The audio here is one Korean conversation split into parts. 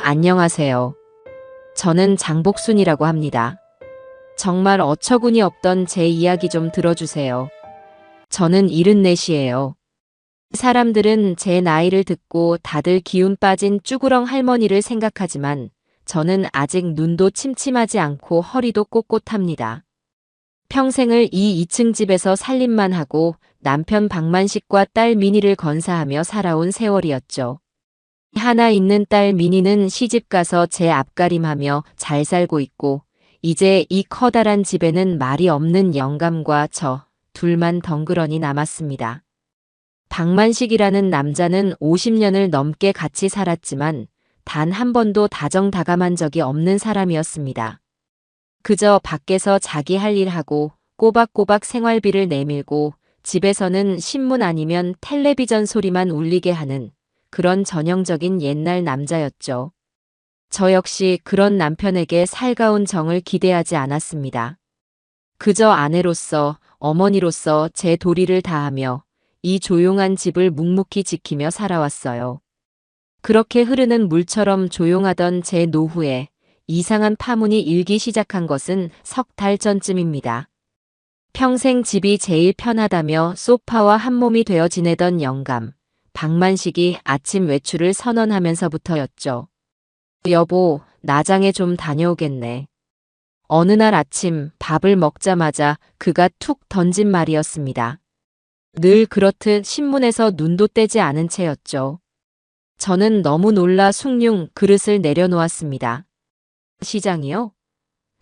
안녕하세요. 저는 장복순이라고 합니다. 정말 어처구니 없던 제 이야기 좀 들어주세요. 저는 74이에요. 사람들은 제 나이를 듣고 다들 기운 빠진 쭈구렁 할머니를 생각하지만 저는 아직 눈도 침침하지 않고 허리도 꼿꼿합니다. 평생을 이 2층 집에서 살림만 하고 남편 박만식과 딸 미니를 건사하며 살아온 세월이었죠. 하나 있는 딸 미니는 시집가서 제 앞가림하며 잘 살고 있고 이제 이 커다란 집에는 말이 없는 영감과 저 둘만 덩그러니 남았습니다. 박만식이라는 남자는 50년을 넘게 같이 살았지만 단 한 번도 다정다감한 적이 없는 사람이었습니다. 그저 밖에서 자기 할 일 하고 꼬박꼬박 생활비를 내밀고 집에서는 신문 아니면 텔레비전 소리만 울리게 하는 그런 전형적인 옛날 남자였죠. 저 역시 그런 남편에게 살가운 정을 기대하지 않았습니다. 그저 아내로서, 어머니로서 제 도리를 다하며 이 조용한 집을 묵묵히 지키며 살아왔어요. 그렇게 흐르는 물처럼 조용하던 제 노후에 이상한 파문이 일기 시작한 것은 석 달 전쯤입니다. 평생 집이 제일 편하다며 소파와 한몸이 되어 지내던 영감, 박만식이 아침 외출을 선언하면서부터였죠. 여보, 나장에 좀 다녀오겠네. 어느 날 아침 밥을 먹자마자 그가 툭 던진 말이었습니다. 늘 그렇듯 신문에서 눈도 떼지 않은 채였죠. 저는 너무 놀라 숭늉 그릇을 내려놓았습니다. 시장이요?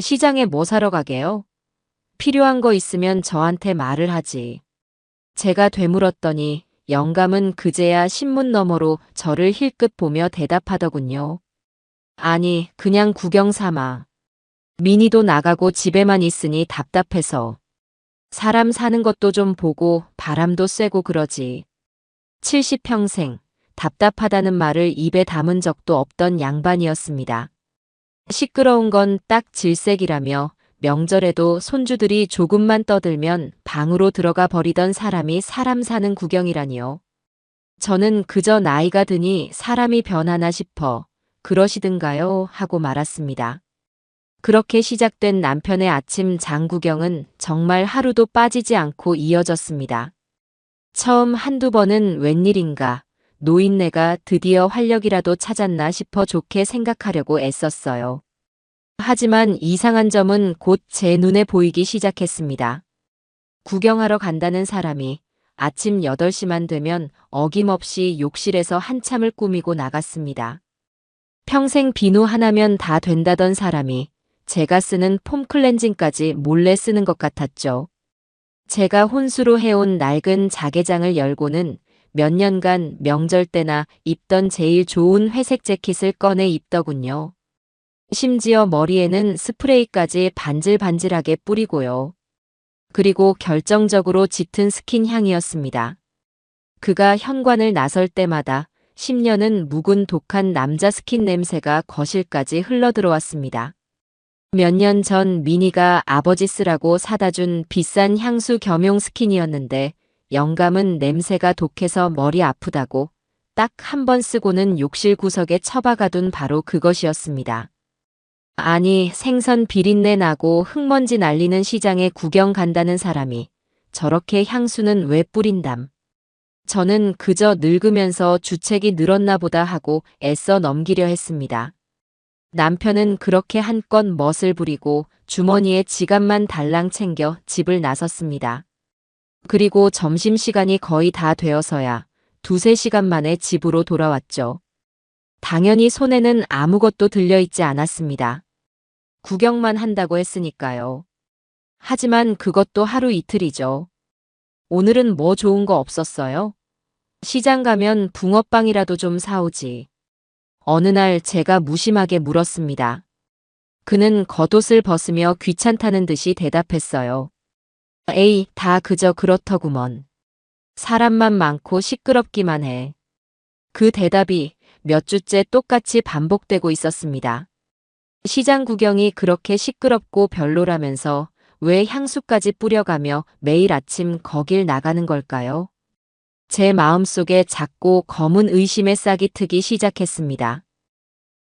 시장에 뭐 사러 가게요? 필요한 거 있으면 저한테 말을 하지. 제가 되물었더니 영감은 그제야 신문 너머로 저를 힐끗 보며 대답하더군요. 아니, 그냥 구경 삼아. 미니도 나가고 집에만 있으니 답답해서. 사람 사는 것도 좀 보고 바람도 쐬고 그러지. 70평생 답답하다는 말을 입에 담은 적도 없던 양반이었습니다. 시끄러운 건 딱 질색이라며 명절에도 손주들이 조금만 떠들면 방으로 들어가 버리던 사람이 사람 사는 구경이라니요. 저는 그저 나이가 드니 사람이 변하나 싶어 그러시든가요 하고 말았습니다. 그렇게 시작된 남편의 아침 장 구경은 정말 하루도 빠지지 않고 이어졌습니다. 처음 한두 번은 웬일인가 노인네가 드디어 활력이라도 찾았나 싶어 좋게 생각하려고 애썼어요. 하지만 이상한 점은 곧 제 눈에 보이기 시작했습니다. 구경하러 간다는 사람이 아침 8시만 되면 어김없이 욕실에서 한참을 꾸미고 나갔습니다. 평생 비누 하나면 다 된다던 사람이 제가 쓰는 폼 클렌징까지 몰래 쓰는 것 같았죠. 제가 혼수로 해온 낡은 자개장을 열고는 몇 년간 명절 때나 입던 제일 좋은 회색 재킷을 꺼내 입더군요. 심지어 머리에는 스프레이까지 반질반질하게 뿌리고요. 그리고 결정적으로 짙은 스킨 향이었습니다. 그가 현관을 나설 때마다 10년은 묵은 독한 남자 스킨 냄새가 거실까지 흘러들어왔습니다. 몇 년 전 미니가 아버지 쓰라고 사다 준 비싼 향수 겸용 스킨이었는데 영감은 냄새가 독해서 머리 아프다고 딱 한 번 쓰고는 욕실 구석에 처박아둔 바로 그것이었습니다. 아니, 생선 비린내 나고 흙먼지 날리는 시장에 구경 간다는 사람이 저렇게 향수는 왜 뿌린담. 저는 그저 늙으면서 주책이 늘었나 보다 하고 애써 넘기려 했습니다. 남편은 그렇게 한껏 멋을 부리고 주머니에 지갑만 달랑 챙겨 집을 나섰습니다. 그리고 점심시간이 거의 다 되어서야 2~3시간 만에 집으로 돌아왔죠. 당연히 손에는 아무것도 들려있지 않았습니다. 구경만 한다고 했으니까요. 하지만 그것도 하루 이틀이죠. 오늘은 뭐 좋은 거 없었어요? 시장 가면 붕어빵이라도 좀 사오지. 어느 날 제가 무심하게 물었습니다. 그는 겉옷을 벗으며 귀찮다는 듯이 대답했어요. 에이, 다 그저 그렇더구먼. 사람만 많고 시끄럽기만 해. 그 대답이 몇 주째 똑같이 반복되고 있었습니다. 시장 구경이 그렇게 시끄럽고 별로라면서 왜 향수까지 뿌려가며 매일 아침 거길 나가는 걸까요? 제 마음속에 작고 검은 의심의 싹이 트기 시작했습니다.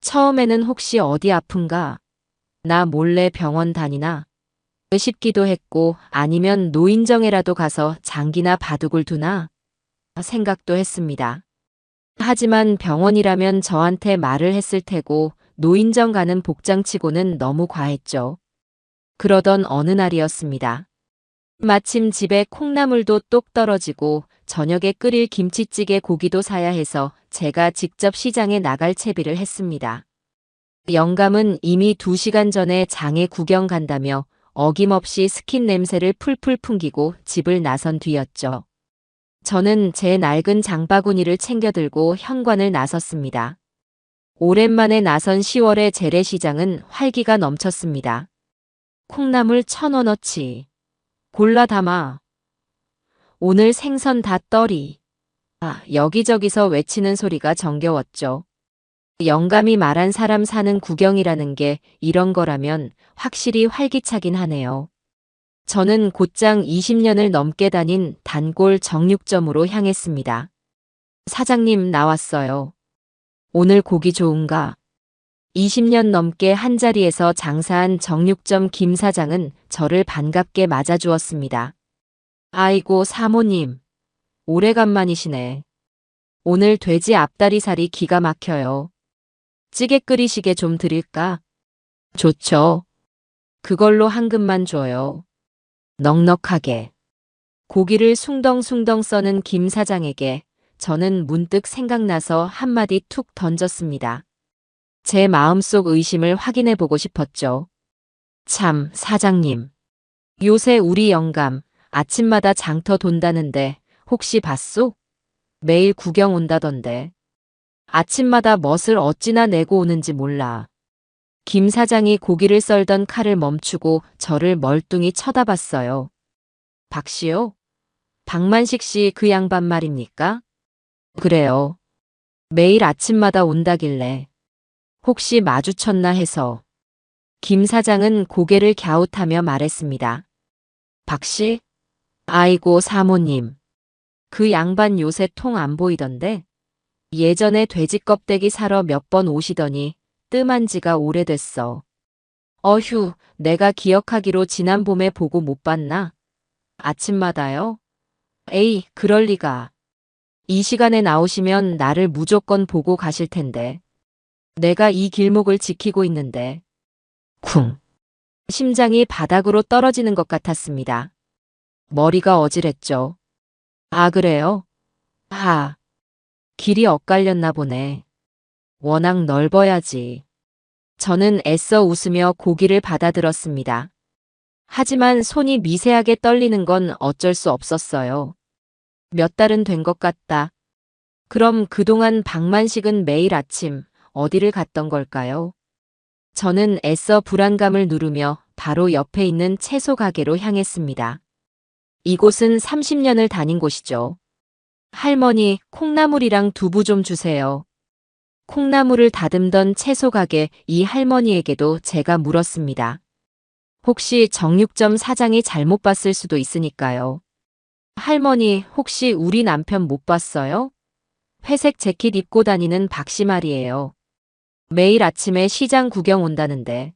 처음에는 혹시 어디 아픈가? 나 몰래 병원 다니나? 싶기도 했고 아니면 노인정에라도 가서 장기나 바둑을 두나? 생각도 했습니다. 하지만 병원이라면 저한테 말을 했을 테고 노인정 가는 복장치고는 너무 과했죠. 그러던 어느 날이었습니다. 마침 집에 콩나물도 똑 떨어지고 저녁에 끓일 김치찌개 고기도 사야 해서 제가 직접 시장에 나갈 채비를 했습니다. 영감은 이미 2시간 전에 장에 구경 간다며 어김없이 스킨 냄새를 풀풀 풍기고 집을 나선 뒤였죠. 저는 제 낡은 장바구니를 챙겨 들고 현관을 나섰습니다. 오랜만에 나선 10월의 재래시장은 활기가 넘쳤습니다. 콩나물 1,000원어치. 골라 담아. 오늘 생선 다 떨이. 여기저기서 외치는 소리가 정겨웠죠. 영감이 말한 사람 사는 구경이라는 게 이런 거라면 확실히 활기차긴 하네요. 저는 곧장 20년을 넘게 다닌 단골 정육점으로 향했습니다. 사장님 나왔어요. 오늘 고기 좋은가? 20년 넘게 한자리에서 장사한 정육점 김 사장은 저를 반갑게 맞아주었습니다. 아이고 사모님, 오래간만이시네. 오늘 돼지 앞다리살이 기가 막혀요. 찌개 끓이시게 좀 드릴까? 좋죠. 그걸로 한 금만 줘요. 넉넉하게. 고기를 숭덩숭덩 써는 김 사장에게 저는 문득 생각나서 한마디 툭 던졌습니다. 제 마음속 의심을 확인해 보고 싶었죠. 참, 사장님. 요새 우리 영감 아침마다 장터 돈다는데 혹시 봤소? 매일 구경 온다던데. 아침마다 멋을 어찌나 내고 오는지 몰라. 김 사장이 고기를 썰던 칼을 멈추고 저를 멀뚱히 쳐다봤어요. 박씨요? 박만식 씨 그 양반 말입니까? 그래요. 매일 아침마다 온다길래. 혹시 마주쳤나 해서. 김 사장은 고개를 갸웃하며 말했습니다. 박씨? 아이고 사모님. 그 양반 요새 통 안 보이던데? 예전에 돼지 껍데기 사러 몇 번 오시더니 뜸한 지가 오래됐어. 어휴, 내가 기억하기로 지난 봄에 보고 못 봤나? 아침마다요? 에이, 그럴 리가. 이 시간에 나오시면 나를 무조건 보고 가실 텐데. 내가 이 길목을 지키고 있는데. 쿵. 심장이 바닥으로 떨어지는 것 같았습니다. 머리가 어질했죠. 아, 그래요? 길이 엇갈렸나 보네. 워낙 넓어야지. 저는 애써 웃으며 고기를 받아들었습니다. 하지만 손이 미세하게 떨리는 건 어쩔 수 없었어요. 몇 달은 된 것 같다. 그럼 그동안 박만식은 매일 아침 어디를 갔던 걸까요? 저는 애써 불안감을 누르며 바로 옆에 있는 채소 가게로 향했습니다. 이곳은 30년을 다닌 곳이죠. 할머니, 콩나물이랑 두부 좀 주세요. 콩나물을 다듬던 채소 가게 이 할머니에게도 제가 물었습니다. 혹시 정육점 사장이 잘못 봤을 수도 있으니까요. 할머니, 혹시 우리 남편 못 봤어요? 회색 재킷 입고 다니는 박씨 말이에요. 매일 아침에 시장 구경 온다는데.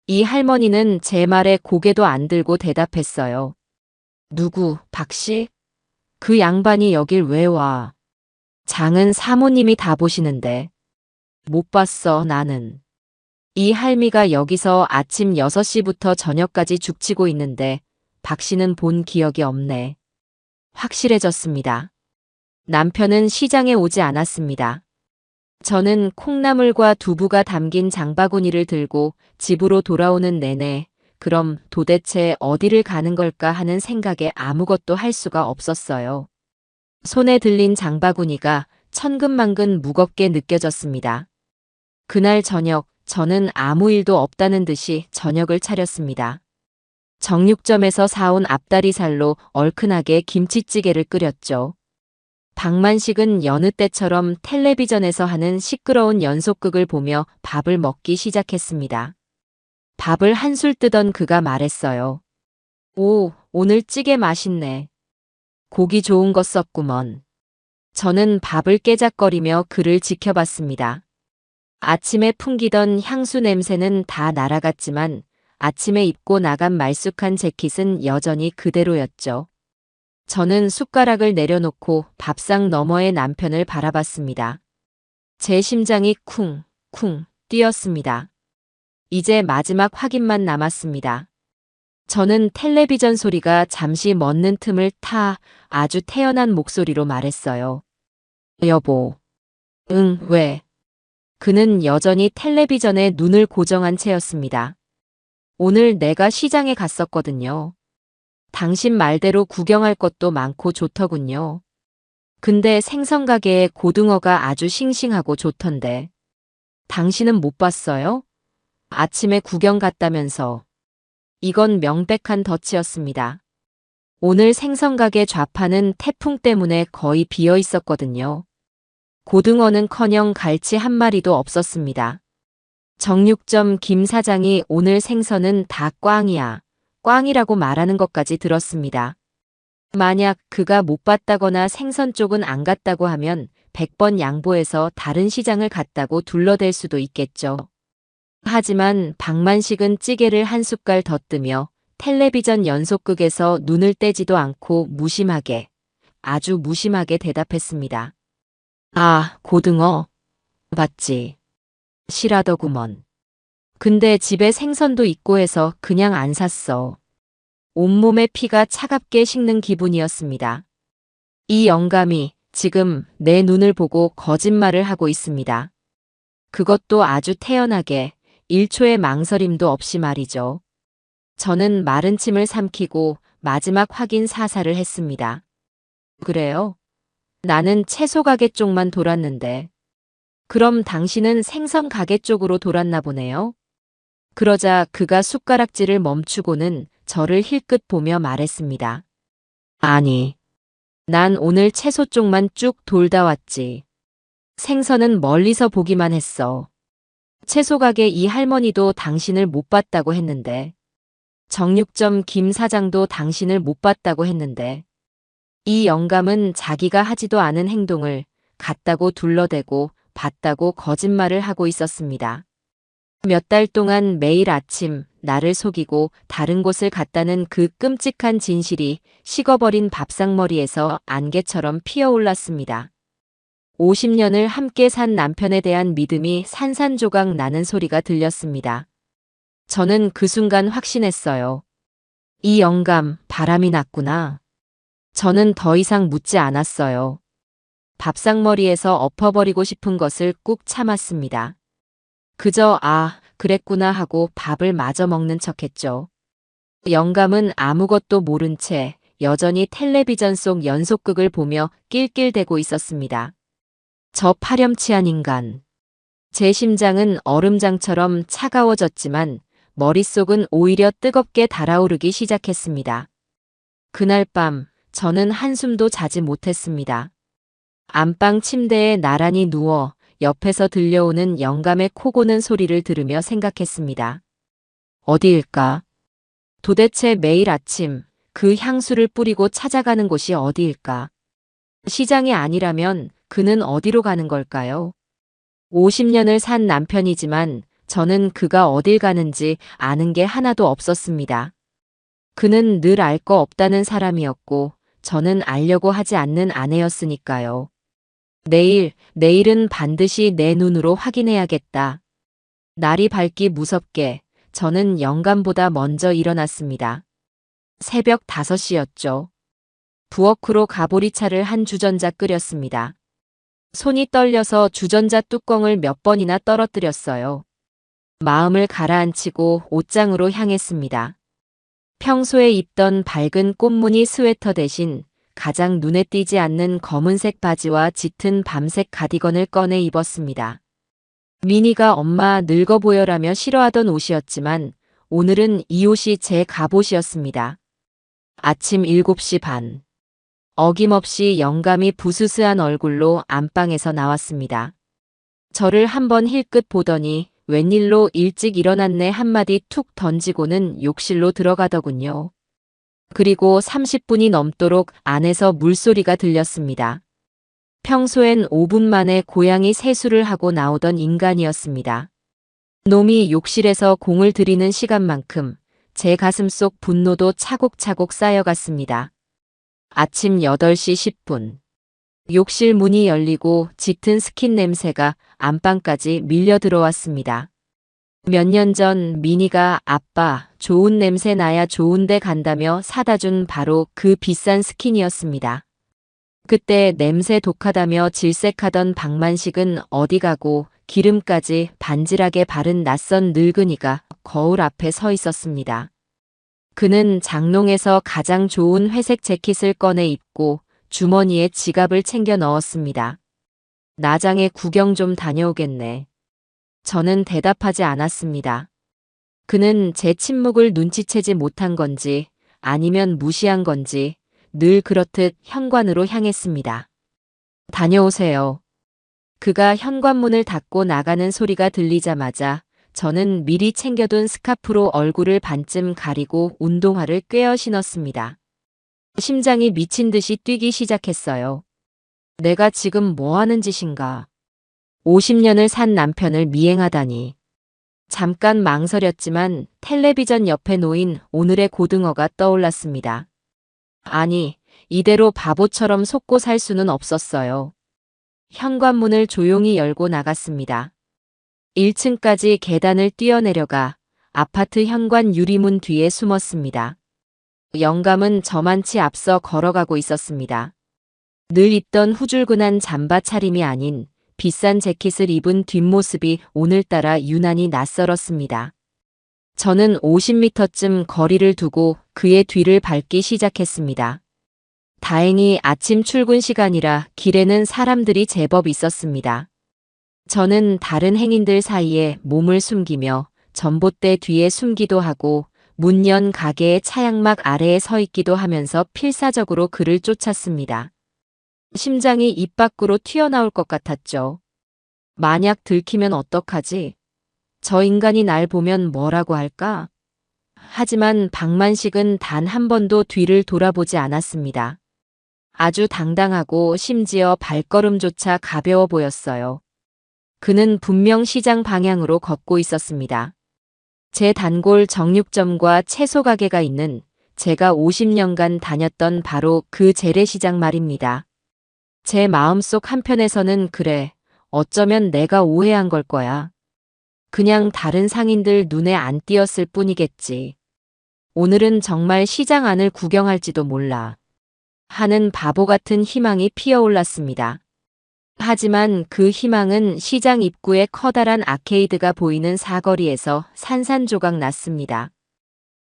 이 할머니는 제 말에 고개도 안 들고 대답했어요. 누구, 박씨? 그 양반이 여길 왜 와? 장은 사모님이 다 보시는데. 못 봤어, 나는. 이 할미가 여기서 아침 6시부터 저녁까지 죽치고 있는데 박씨는 본 기억이 없네. 확실해졌습니다. 남편은 시장에 오지 않았습니다. 저는 콩나물과 두부가 담긴 장바구니를 들고 집으로 돌아오는 내내 그럼 도대체 어디를 가는 걸까 하는 생각에 아무것도 할 수가 없었어요. 손에 들린 장바구니가 천근만근 무겁게 느껴졌습니다. 그날 저녁 저는 아무 일도 없다는 듯이 저녁을 차렸습니다. 정육점에서 사온 앞다리살로 얼큰하게 김치찌개를 끓였죠. 박만식은 여느 때처럼 텔레비전에서 하는 시끄러운 연속극을 보며 밥을 먹기 시작했습니다. 밥을 한술 뜨던 그가 말했어요. 오, 오늘 찌개 맛있네. 고기 좋은 거 썼구먼. 저는 밥을 깨작거리며 그를 지켜봤습니다. 아침에 풍기던 향수 냄새는 다 날아갔지만 아침에 입고 나간 말쑥한 재킷은 여전히 그대로였죠. 저는 숟가락을 내려놓고 밥상 너머의 남편을 바라봤습니다. 제 심장이 쿵쿵 뛰었습니다. 이제 마지막 확인만 남았습니다. 저는 텔레비전 소리가 잠시 멎는 틈을 타 아주 태연한 목소리로 말했어요. 여보. 응, 왜? 그는 여전히 텔레비전에 눈을 고정한 채였습니다. 오늘 내가 시장에 갔었거든요. 당신 말대로 구경할 것도 많고 좋더군요. 근데 생선 가게에 고등어가 아주 싱싱하고 좋던데. 당신은 못 봤어요? 아침에 구경 갔다면서. 이건 명백한 덫이었습니다. 오늘 생선 가게 좌판은 태풍 때문에 거의 비어 있었거든요. 고등어는커녕 갈치 한 마리도 없었습니다. 정육점 김 사장이 오늘 생선은 다 꽝이야. 꽝이라고 말하는 것까지 들었습니다. 만약 그가 못 봤다거나 생선 쪽은 안 갔다고 하면 100번 양보해서 다른 시장을 갔다고 둘러댈 수도 있겠죠. 하지만 박만식은 찌개를 한 숟갈 더 뜨며 텔레비전 연속극에서 눈을 떼지도 않고 무심하게, 아주 무심하게 대답했습니다. 아, 고등어. 봤지. 실하더구먼. 근데 집에 생선도 있고 해서 그냥 안 샀어. 온몸에 피가 차갑게 식는 기분이었습니다. 이 영감이 지금 내 눈을 보고 거짓말을 하고 있습니다. 그것도 아주 태연하게 1초의 망설임도 없이 말이죠. 저는 마른 침을 삼키고 마지막 확인 사살을 했습니다. 그래요? 나는 채소 가게 쪽만 돌았는데. 그럼 당신은 생선 가게 쪽으로 돌았나 보네요. 그러자 그가 숟가락질을 멈추고는 저를 힐끗 보며 말했습니다. 아니, 난 오늘 채소 쪽만 쭉 돌다 왔지. 생선은 멀리서 보기만 했어. 채소 가게 이 할머니도 당신을 못 봤다고 했는데. 정육점 김 사장도 당신을 못 봤다고 했는데. 이 영감은 자기가 하지도 않은 행동을 같다고 둘러대고 봤다고 거짓말을 하고 있었습니다. 몇 달 동안 매일 아침 나를 속이고 다른 곳을 갔다는 그 끔찍한 진실이 식어버린 밥상머리에서 안개처럼 피어올랐습니다. 50년을 함께 산 남편에 대한 믿음이 산산조각 나는 소리가 들렸습니다. 저는 그 순간 확신했어요. 이 영감 바람이 났구나. 저는 더 이상 묻지 않았어요. 밥상머리에서 엎어버리고 싶은 것을 꾹 참았습니다. 그저 아, 그랬구나 하고 밥을 마저 먹는 척했죠. 영감은 아무것도 모른 채 여전히 텔레비전 속 연속극을 보며 낄낄대고 있었습니다. 저 파렴치한 인간. 제 심장은 얼음장처럼 차가워졌지만 머릿속은 오히려 뜨겁게 달아오르기 시작했습니다. 그날 밤 저는 한숨도 자지 못했습니다. 안방 침대에 나란히 누워 옆에서 들려오는 영감의 코 고는 소리를 들으며 생각했습니다. 어디일까? 도대체 매일 아침 그 향수를 뿌리고 찾아가는 곳이 어디일까? 시장이 아니라면 그는 어디로 가는 걸까요? 50년을 산 남편이지만 저는 그가 어딜 가는지 아는 게 하나도 없었습니다. 그는 늘 알 거 없다는 사람이었고 저는 알려고 하지 않는 아내였으니까요. 내일은 반드시 내 눈으로 확인해야겠다. 날이 밝기 무섭게 저는 영감보다 먼저 일어났습니다. 새벽 5시였죠. 부엌으로 가보리차를 한 주전자 끓였습니다. 손이 떨려서 주전자 뚜껑을 몇 번이나 떨어뜨렸어요. 마음을 가라앉히고 옷장으로 향했습니다. 평소에 입던 밝은 꽃무늬 스웨터 대신 가장 눈에 띄지 않는 검은색 바지와 짙은 밤색 가디건을 꺼내 입었습니다. 미니가 엄마 늙어 보여라며 싫어하던 옷이었지만 오늘은 이 옷이 제 갑옷이었습니다. 아침 7시 반. 어김없이 영감이 부스스한 얼굴로 안방에서 나왔습니다. 저를 한번 힐끗 보더니 웬일로 일찍 일어났네 한마디 툭 던지고는 욕실로 들어가더군요. 그리고 30분이 넘도록 안에서 물소리가 들렸습니다. 평소엔 5분 만에 고양이 세수를 하고 나오던 인간이었습니다. 놈이 욕실에서 공을 들이는 시간만큼 제 가슴속 분노도 차곡차곡 쌓여갔습니다. 아침 8시 10분. 욕실 문이 열리고 짙은 스킨 냄새가 안방까지 밀려 들어왔습니다. 몇 년 전 미니가 아빠, 좋은 냄새 나야 좋은데 간다며 사다 준 바로 그 비싼 스킨이었습니다. 그때 냄새 독하다며 질색하던 박만식은 어디 가고 기름까지 반질하게 바른 낯선 늙은이가 거울 앞에 서 있었습니다. 그는 장롱에서 가장 좋은 회색 재킷을 꺼내 입고 주머니에 지갑을 챙겨 넣었습니다. 나장에 구경 좀 다녀오겠네. 저는 대답하지 않았습니다. 그는 제 침묵을 눈치채지 못한 건지 아니면 무시한 건지 늘 그렇듯 현관으로 향했습니다. 다녀오세요. 그가 현관문을 닫고 나가는 소리가 들리자마자 저는 미리 챙겨둔 스카프로 얼굴을 반쯤 가리고 운동화를 꿰어 신었습니다. 심장이 미친 듯이 뛰기 시작했어요. 내가 지금 뭐 하는 짓인가? 50년을 산 남편을 미행하다니. 잠깐 망설였지만 텔레비전 옆에 놓인 오늘의 고등어가 떠올랐습니다. 아니, 이대로 바보처럼 속고 살 수는 없었어요. 현관문을 조용히 열고 나갔습니다. 1층까지 계단을 뛰어내려가 아파트 현관 유리문 뒤에 숨었습니다. 영감은 저만치 앞서 걸어가고 있었습니다. 늘 입던 후줄근한 잠바 차림이 아닌 비싼 재킷을 입은 뒷모습이 오늘따라 유난히 낯설었습니다. 저는 50m쯤 거리를 두고 그의 뒤를 밟기 시작했습니다. 다행히 아침 출근 시간이라 길에는 사람들이 제법 있었습니다. 저는 다른 행인들 사이에 몸을 숨기며 전봇대 뒤에 숨기도 하고 문 연 가게의 차양막 아래에 서 있기도 하면서 필사적으로 그를 쫓았습니다. 심장이 입 밖으로 튀어나올 것 같았죠. 만약 들키면 어떡하지? 저 인간이 날 보면 뭐라고 할까? 하지만 박만식은 단 한 번도 뒤를 돌아보지 않았습니다. 아주 당당하고 심지어 발걸음조차 가벼워 보였어요. 그는 분명 시장 방향으로 걷고 있었습니다. 제 단골 정육점과 채소 가게가 있는 제가 50년간 다녔던 바로 그 재래시장 말입니다. 제 마음속 한편에서는 그래, 어쩌면 내가 오해한 걸 거야. 그냥 다른 상인들 눈에 안 띄었을 뿐이겠지. 오늘은 정말 시장 안을 구경할지도 몰라. 하는 바보 같은 희망이 피어올랐습니다. 하지만 그 희망은 시장 입구에 커다란 아케이드가 보이는 사거리에서 산산조각 났습니다.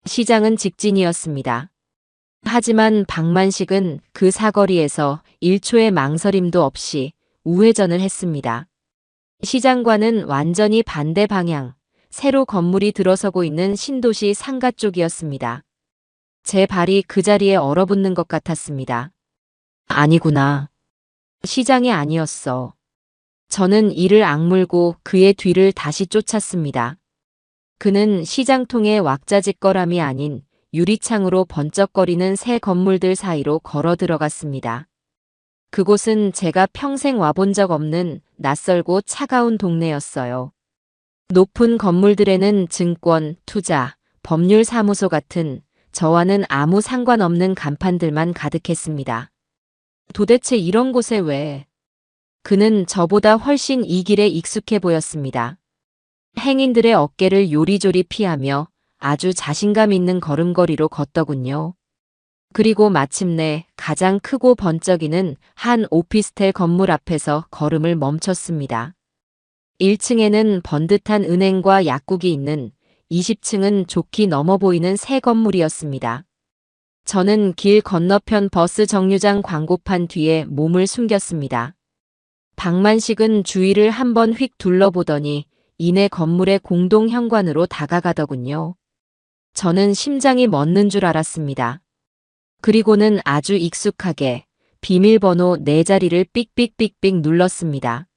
시장은 직진이었습니다. 하지만 박만식은 그 사거리에서 1초의 망설임도 없이 우회전을 했습니다. 시장과는 완전히 반대 방향, 새로 건물이 들어서고 있는 신도시 상가 쪽이었습니다. 제 발이 그 자리에 얼어붙는 것 같았습니다. 아니구나. 시장이 아니었어. 저는 이를 악물고 그의 뒤를 다시 쫓았습니다. 그는 시장통의 왁자지껄함이 아닌 유리창으로 번쩍거리는 새 건물들 사이로 걸어 들어갔습니다. 그곳은 제가 평생 와본 적 없는 낯설고 차가운 동네였어요. 높은 건물들에는 증권, 투자, 법률사무소 같은 저와는 아무 상관없는 간판들만 가득했습니다. 도대체 이런 곳에 왜? 그는 저보다 훨씬 이 길에 익숙해 보였습니다. 행인들의 어깨를 요리조리 피하며 아주 자신감 있는 걸음걸이로 걷더군요. 그리고 마침내 가장 크고 번쩍이는 한 오피스텔 건물 앞에서 걸음을 멈췄습니다. 1층에는 번듯한 은행과 약국이 있는 20층은 좋게 넘어 보이는 새 건물이었습니다. 저는 길 건너편 버스 정류장 광고판 뒤에 몸을 숨겼습니다. 박만식은 주위를 한번 휙 둘러보더니 이내 건물의 공동 현관으로 다가가더군요. 저는 심장이 멎는 줄 알았습니다. 그리고는 아주 익숙하게 비밀번호 4자리를 삑삑삑삑 눌렀습니다.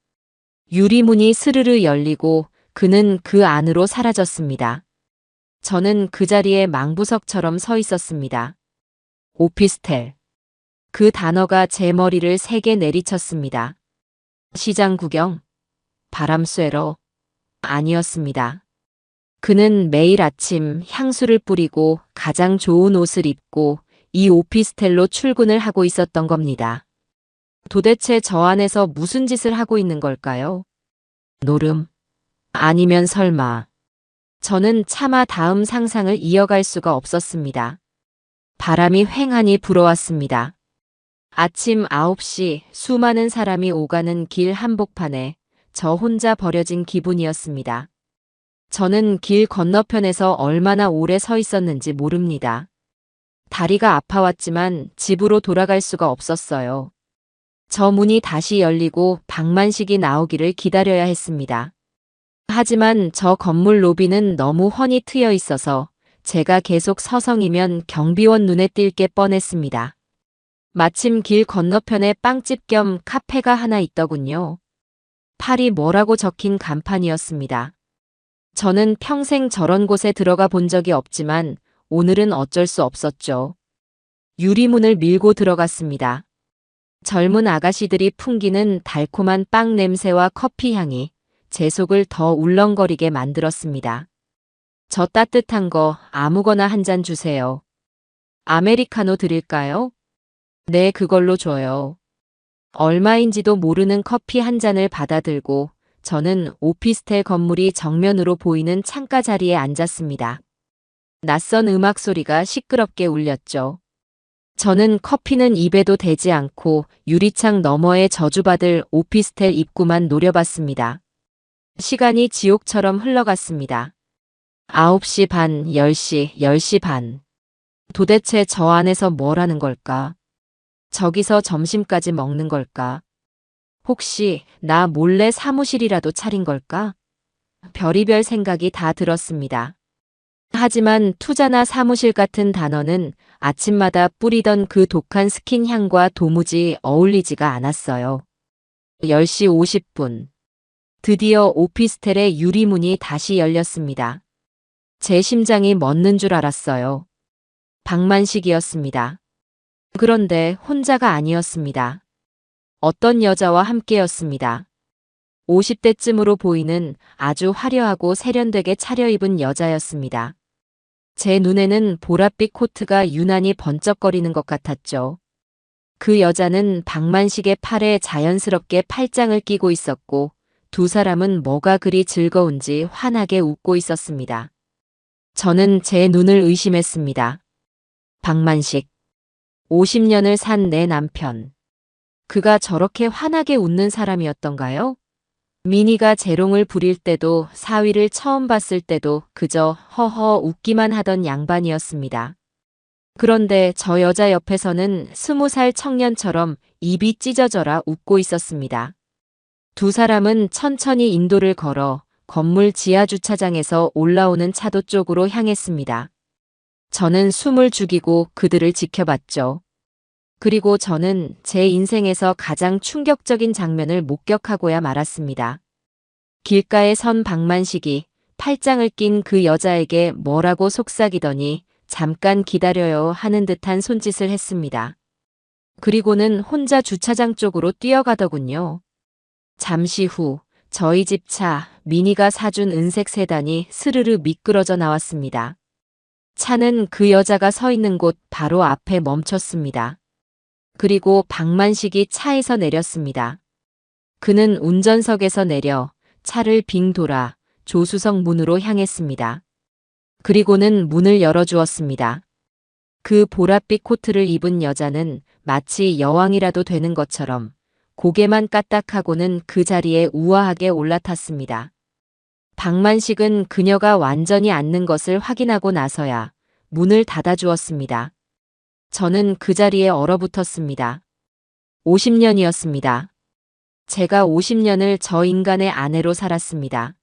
유리문이 스르르 열리고 그는 그 안으로 사라졌습니다. 저는 그 자리에 망부석처럼 서 있었습니다. 오피스텔. 그 단어가 제 머리를 세게 내리쳤습니다. 시장 구경, 바람 쐬러 아니었습니다. 그는 매일 아침 향수를 뿌리고 가장 좋은 옷을 입고 이 오피스텔로 출근을 하고 있었던 겁니다. 도대체 저 안에서 무슨 짓을 하고 있는 걸까요? 노름? 아니면 설마. 저는 차마 다음 상상을 이어갈 수가 없었습니다. 바람이 휑하니 불어왔습니다. 아침 9시 수많은 사람이 오가는 길 한복판에 저 혼자 버려진 기분이었습니다. 저는 길 건너편에서 얼마나 오래 서 있었는지 모릅니다. 다리가 아파왔지만 집으로 돌아갈 수가 없었어요. 저 문이 다시 열리고 박만식이 나오기를 기다려야 했습니다. 하지만 저 건물 로비는 너무 훤히 트여 있어서 제가 계속 서성이면 경비원 눈에 띌 게 뻔했습니다. 마침 길 건너편에 빵집 겸 카페가 하나 있더군요. 팔이 뭐라고 적힌 간판이었습니다. 저는 평생 저런 곳에 들어가 본 적이 없지만 오늘은 어쩔 수 없었죠. 유리문을 밀고 들어갔습니다. 젊은 아가씨들이 풍기는 달콤한 빵 냄새와 커피 향이 제 속을 더 울렁거리게 만들었습니다. 저 따뜻한 거 아무거나 한 잔 주세요. 아메리카노 드릴까요? 네, 그걸로 줘요. 얼마인지도 모르는 커피 한 잔을 받아들고 저는 오피스텔 건물이 정면으로 보이는 창가 자리에 앉았습니다. 낯선 음악 소리가 시끄럽게 울렸죠. 저는 커피는 입에도 대지 않고 유리창 너머에 저주받을 오피스텔 입구만 노려봤습니다. 시간이 지옥처럼 흘러갔습니다. 9시 반, 10시, 10시 반. 도대체 저 안에서 뭘 하는 걸까? 저기서 점심까지 먹는 걸까? 혹시 나 몰래 사무실이라도 차린 걸까? 별의별 생각이 다 들었습니다. 하지만 투자나 사무실 같은 단어는 아침마다 뿌리던 그 독한 스킨 향과 도무지 어울리지가 않았어요. 10시 50분. 드디어 오피스텔의 유리문이 다시 열렸습니다. 제 심장이 멎는 줄 알았어요. 박만식이었습니다. 그런데 혼자가 아니었습니다. 어떤 여자와 함께였습니다. 50대쯤으로 보이는 아주 화려하고 세련되게 차려입은 여자였습니다. 제 눈에는 보랏빛 코트가 유난히 번쩍거리는 것 같았죠. 그 여자는 박만식의 팔에 자연스럽게 팔짱을 끼고 있었고 두 사람은 뭐가 그리 즐거운지 환하게 웃고 있었습니다. 저는 제 눈을 의심했습니다. 박만식. 50년을 산 내 남편. 그가 저렇게 환하게 웃는 사람이었던가요? 미니가 재롱을 부릴 때도 사위를 처음 봤을 때도 그저 허허 웃기만 하던 양반이었습니다. 그런데 저 여자 옆에서는 20살 청년처럼 입이 찢어져라 웃고 있었습니다. 두 사람은 천천히 인도를 걸어 건물 지하 주차장에서 올라오는 차도 쪽으로 향했습니다. 저는 숨을 죽이고 그들을 지켜봤죠. 그리고 저는 제 인생에서 가장 충격적인 장면을 목격하고야 말았습니다. 길가에 선 박만식이 팔짱을 낀 그 여자에게 뭐라고 속삭이더니 잠깐 기다려요 하는 듯한 손짓을 했습니다. 그리고는 혼자 주차장 쪽으로 뛰어가더군요. 잠시 후 저희 집 차 미니가 사준 은색 세단이 스르르 미끄러져 나왔습니다. 차는 그 여자가 서 있는 곳 바로 앞에 멈췄습니다. 그리고 박만식이 차에서 내렸습니다. 그는 운전석에서 내려 차를 빙 돌아 조수석 문으로 향했습니다. 그리고는 문을 열어주었습니다. 그 보랏빛 코트를 입은 여자는 마치 여왕이라도 되는 것처럼 고개만 까딱하고는 그 자리에 우아하게 올라탔습니다. 박만식은 그녀가 완전히 앉는 것을 확인하고 나서야 문을 닫아주었습니다. 저는 그 자리에 얼어붙었습니다. 50년이었습니다. 제가 50년을 저 인간의 아내로 살았습니다.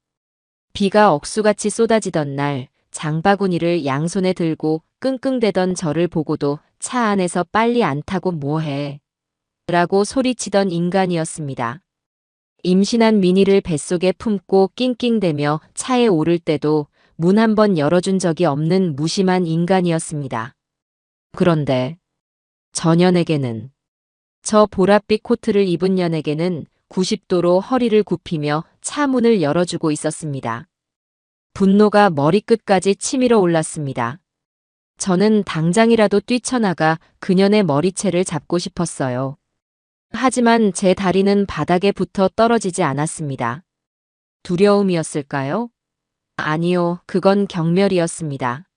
비가 억수같이 쏟아지던 날 장바구니를 양손에 들고 끙끙대던 저를 보고도 차 안에서 빨리 안 타고 뭐해? 라고 소리치던 인간이었습니다. 임신한 미니를 뱃속에 품고 낑낑대며 차에 오를 때도 문 한 번 열어준 적이 없는 무심한 인간이었습니다. 그런데 저 년에게는, 저 보랏빛 코트를 입은 년에게는 90도로 허리를 굽히며 차 문을 열어주고 있었습니다. 분노가 머리끝까지 치밀어 올랐습니다. 저는 당장이라도 뛰쳐나가 그녀의 머리채를 잡고 싶었어요. 하지만 제 다리는 바닥에 붙어 떨어지지 않았습니다. 두려움이었을까요? 아니요, 그건 경멸이었습니다.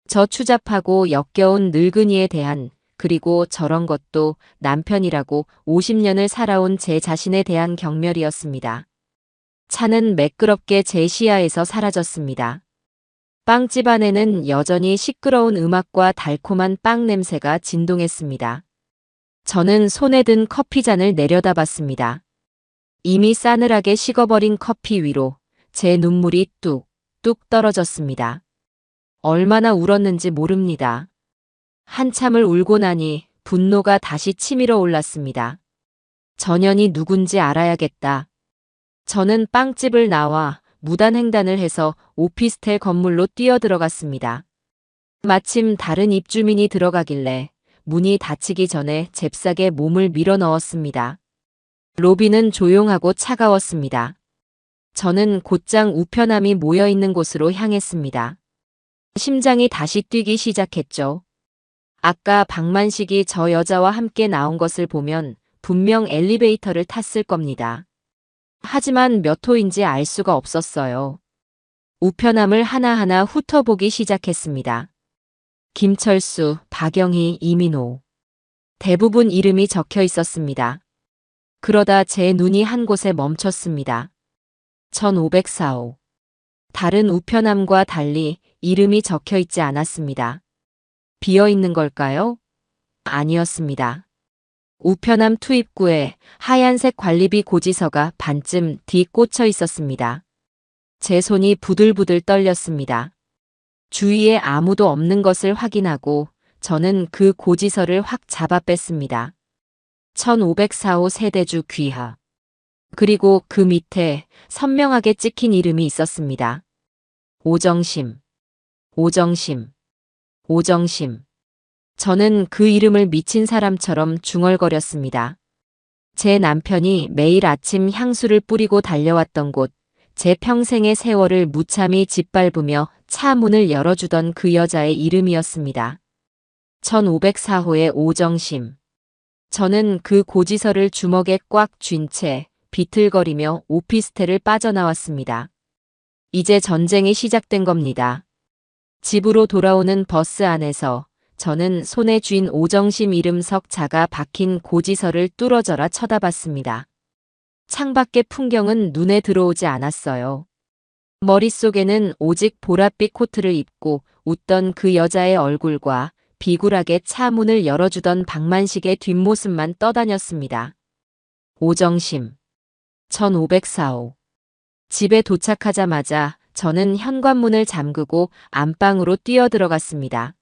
저 추잡하고 역겨운 늙은이에 대한, 그리고 저런 것도 남편이라고 50년을 살아온 제 자신에 대한 경멸이었습니다. 차는 매끄럽게 제 시야에서 사라졌습니다. 빵집 안에는 여전히 시끄러운 음악과 달콤한 빵 냄새가 진동했습니다. 저는 손에 든 커피잔을 내려다봤습니다. 이미 싸늘하게 식어버린 커피 위로 제 눈물이 뚝뚝 떨어졌습니다. 얼마나 울었는지 모릅니다. 한참을 울고 나니 분노가 다시 치밀어 올랐습니다. 전현이 누군지 알아야겠다. 저는 빵집을 나와 무단횡단을 해서 오피스텔 건물로 뛰어들어갔습니다. 마침 다른 입주민이 들어가길래 문이 닫히기 전에 잽싸게 몸을 밀어 넣었습니다. 로비는 조용하고 차가웠습니다. 저는 곧장 우편함이 모여있는 곳으로 향했습니다. 심장이 다시 뛰기 시작했죠. 아까 박만식이 저 여자와 함께 나온 것을 보면 분명 엘리베이터를 탔을 겁니다. 하지만 몇 호인지 알 수가 없었어요. 우편함을 하나하나 훑어보기 시작했습니다. 김철수, 박영희, 이민호. 대부분 이름이 적혀 있었습니다. 그러다 제 눈이 한 곳에 멈췄습니다. 1504호. 다른 우편함과 달리 이름이 적혀 있지 않았습니다. 비어 있는 걸까요? 아니었습니다. 우편함 투입구에 하얀색 관리비 고지서가 반쯤 뒤 꽂혀 있었습니다. 제 손이 부들부들 떨렸습니다. 주위에 아무도 없는 것을 확인하고 저는 그 고지서를 확 잡아 뺐습니다. 1504호 세대주 귀하. 그리고 그 밑에 선명하게 찍힌 이름이 있었습니다. 오정심. 오정심. 오정심. 저는 그 이름을 미친 사람처럼 중얼거렸습니다. 제 남편이 매일 아침 향수를 뿌리고 달려왔던 곳, 제 평생의 세월을 무참히 짓밟으며 차 문을 열어주던 그 여자의 이름이었습니다. 1504호의 오정심. 저는 그 고지서를 주먹에 꽉 쥔 채 비틀거리며 오피스텔을 빠져나왔습니다. 이제 전쟁이 시작된 겁니다. 집으로 돌아오는 버스 안에서 저는 손에 쥔 오정심 이름 석자가 박힌 고지서를 뚫어져라 쳐다봤습니다. 창밖의 풍경은 눈에 들어오지 않았어요. 머릿속에는 오직 보랏빛 코트를 입고 웃던 그 여자의 얼굴과 비굴하게 차 문을 열어주던 박만식의 뒷모습만 떠다녔습니다. 오정심. 1504호. 집에 도착하자마자 저는 현관문을 잠그고 안방으로 뛰어들어갔습니다.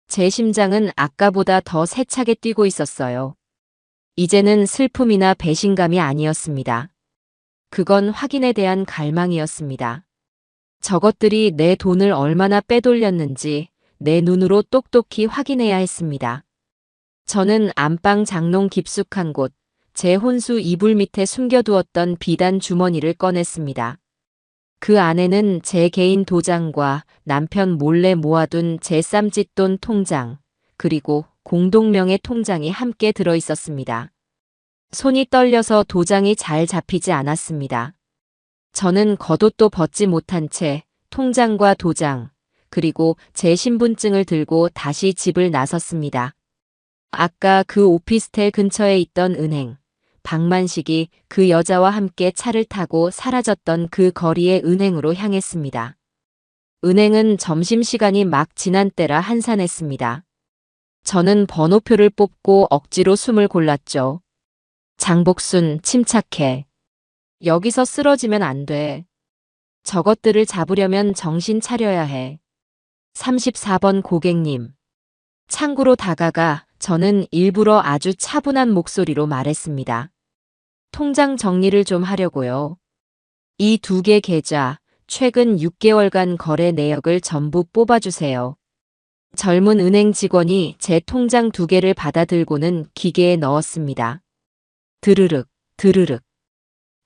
제 심장은 아까보다 더 세차게 뛰고 있었어요. 이제는 슬픔이나 배신감이 아니었습니다. 그건 확인에 대한 갈망이었습니다. 저것들이 내 돈을 얼마나 빼돌렸는지 내 눈으로 똑똑히 확인해야 했습니다. 저는 안방 장롱 깊숙한 곳, 제 혼수 이불 밑에 숨겨두었던 비단 주머니를 꺼냈습니다. 그 안에는 제 개인 도장과 남편 몰래 모아둔 제 쌈짓돈 통장, 그리고 공동명의 통장이 함께 들어 있었습니다. 손이 떨려서 도장이 잘 잡히지 않았습니다. 저는 겉옷도 벗지 못한 채 통장과 도장, 그리고 제 신분증을 들고 다시 집을 나섰습니다. 아까 그 오피스텔 근처에 있던 은행, 박만식이 그 여자와 함께 차를 타고 사라졌던 그 거리의 은행으로 향했습니다. 은행은 점심시간이 막 지난 때라 한산했습니다. 저는 번호표를 뽑고 억지로 숨을 골랐죠. 장복순, 침착해. 여기서 쓰러지면 안 돼. 저것들을 잡으려면 정신 차려야 해. 34번 고객님. 창구로 다가가 저는 일부러 아주 차분한 목소리로 말했습니다. 통장 정리를 좀 하려고요. 이 두 개 계좌, 최근 6개월간 거래 내역을 전부 뽑아주세요. 젊은 은행 직원이 제 통장 두 개를 받아들고는 기계에 넣었습니다. 드르륵, 드르륵.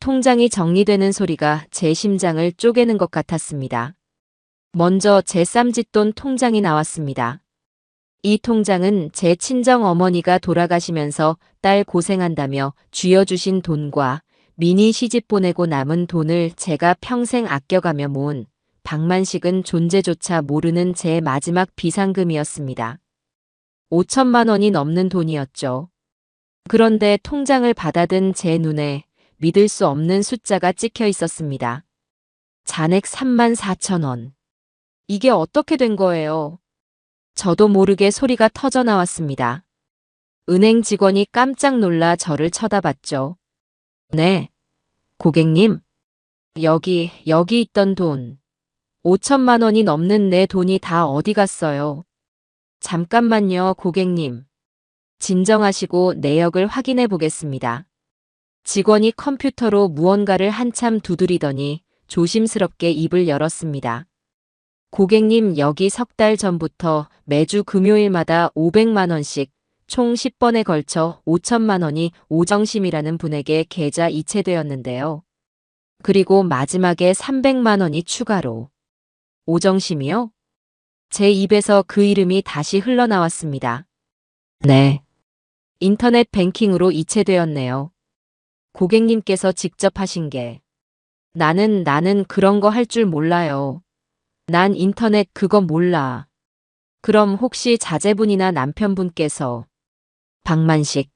통장이 정리되는 소리가 제 심장을 쪼개는 것 같았습니다. 먼저 제 쌈짓돈 통장이 나왔습니다. 이 통장은 제 친정 어머니가 돌아가시면서 딸 고생한다며 쥐어주신 돈과 미니 시집 보내고 남은 돈을 제가 평생 아껴가며 모은 박만식은 존재조차 모르는 제 마지막 비상금이었습니다. 5천만 원이 넘는 돈이었죠. 그런데 통장을 받아든 제 눈에 믿을 수 없는 숫자가 찍혀 있었습니다. 잔액 3만 4천 원. 이게 어떻게 된 거예요? 저도 모르게 소리가 터져 나왔습니다. 은행 직원이 깜짝 놀라 저를 쳐다봤죠. 네, 고객님. 여기 있던 돈. 5천만 원이 넘는 내 돈이 다 어디 갔어요? 잠깐만요, 고객님. 진정하시고 내역을 확인해 보겠습니다. 직원이 컴퓨터로 무언가를 한참 두드리더니 조심스럽게 입을 열었습니다. 고객님, 여기 석 달 전부터 매주 금요일마다 500만 원씩 총 10번에 걸쳐 5천만 원이 오정심이라는 분에게 계좌 이체되었는데요. 그리고 마지막에 300만 원이 추가로. 오정심이요? 제 입에서 그 이름이 다시 흘러나왔습니다. 네. 인터넷 뱅킹으로 이체되었네요. 고객님께서 직접 하신 게. 나는 그런 거 할 줄 몰라요. 난 인터넷 그거 몰라. 그럼 혹시 자제분이나 남편분께서. 박만식.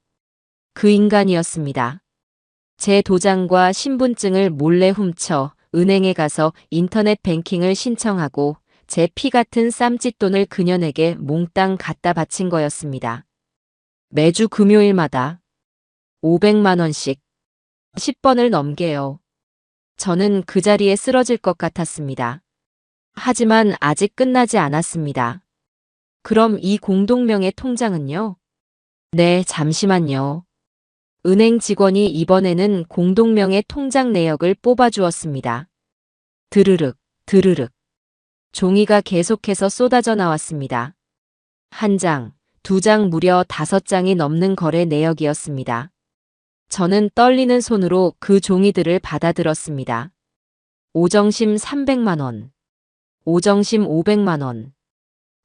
그 인간이었습니다. 제 도장과 신분증을 몰래 훔쳐 은행에 가서 인터넷 뱅킹을 신청하고 제 피 같은 쌈짓돈을 그녀에게 몽땅 갖다 바친 거였습니다. 매주 금요일마다 500만 원씩 10번을 넘게요. 저는 그 자리에 쓰러질 것 같았습니다. 하지만 아직 끝나지 않았습니다. 그럼 이 공동명의 통장은요? 네, 잠시만요. 은행 직원이 이번에는 공동명의 통장 내역을 뽑아주었습니다. 드르륵, 드르륵. 종이가 계속해서 쏟아져 나왔습니다. 한 장, 두 장 무려 5장이 넘는 거래 내역이었습니다. 저는 떨리는 손으로 그 종이들을 받아들었습니다. 오정심 300만 원, 오정심 500만 원,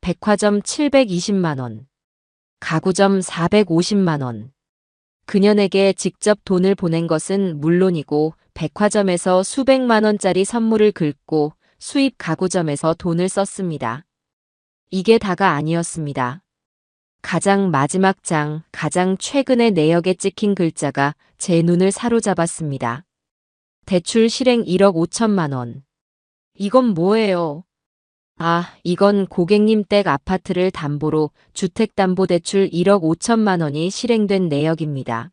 백화점 720만 원, 가구점 450만 원. 그녀에게 직접 돈을 보낸 것은 물론이고 백화점에서 수백만 원짜리 선물을 긁고 수입 가구점에서 돈을 썼습니다. 이게 다가 아니었습니다. 가장 마지막 장, 가장 최근의 내역에 찍힌 글자가 제 눈을 사로잡았습니다. 대출 실행 1억 5천만 원. 이건 뭐예요? 아, 이건 고객님 댁 아파트를 담보로 주택담보대출 1억 5천만 원이 실행된 내역입니다.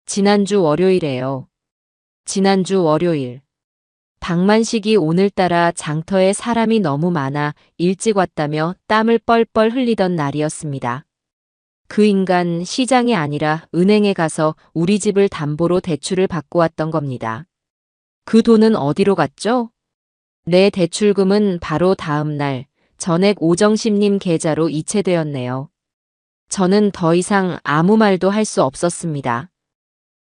지난주 월요일에요. 지난주 월요일. 박만식이 오늘따라 장터에 사람이 너무 많아 일찍 왔다며 땀을 뻘뻘 흘리던 날이었습니다. 그 인간 시장이 아니라 은행에 가서 우리 집을 담보로 대출을 받고 왔던 겁니다. 그 돈은 어디로 갔죠? 내 대출금은 바로 다음 날 전액 오정심님 계좌로 이체되었네요. 저는 더 이상 아무 말도 할 수 없었습니다.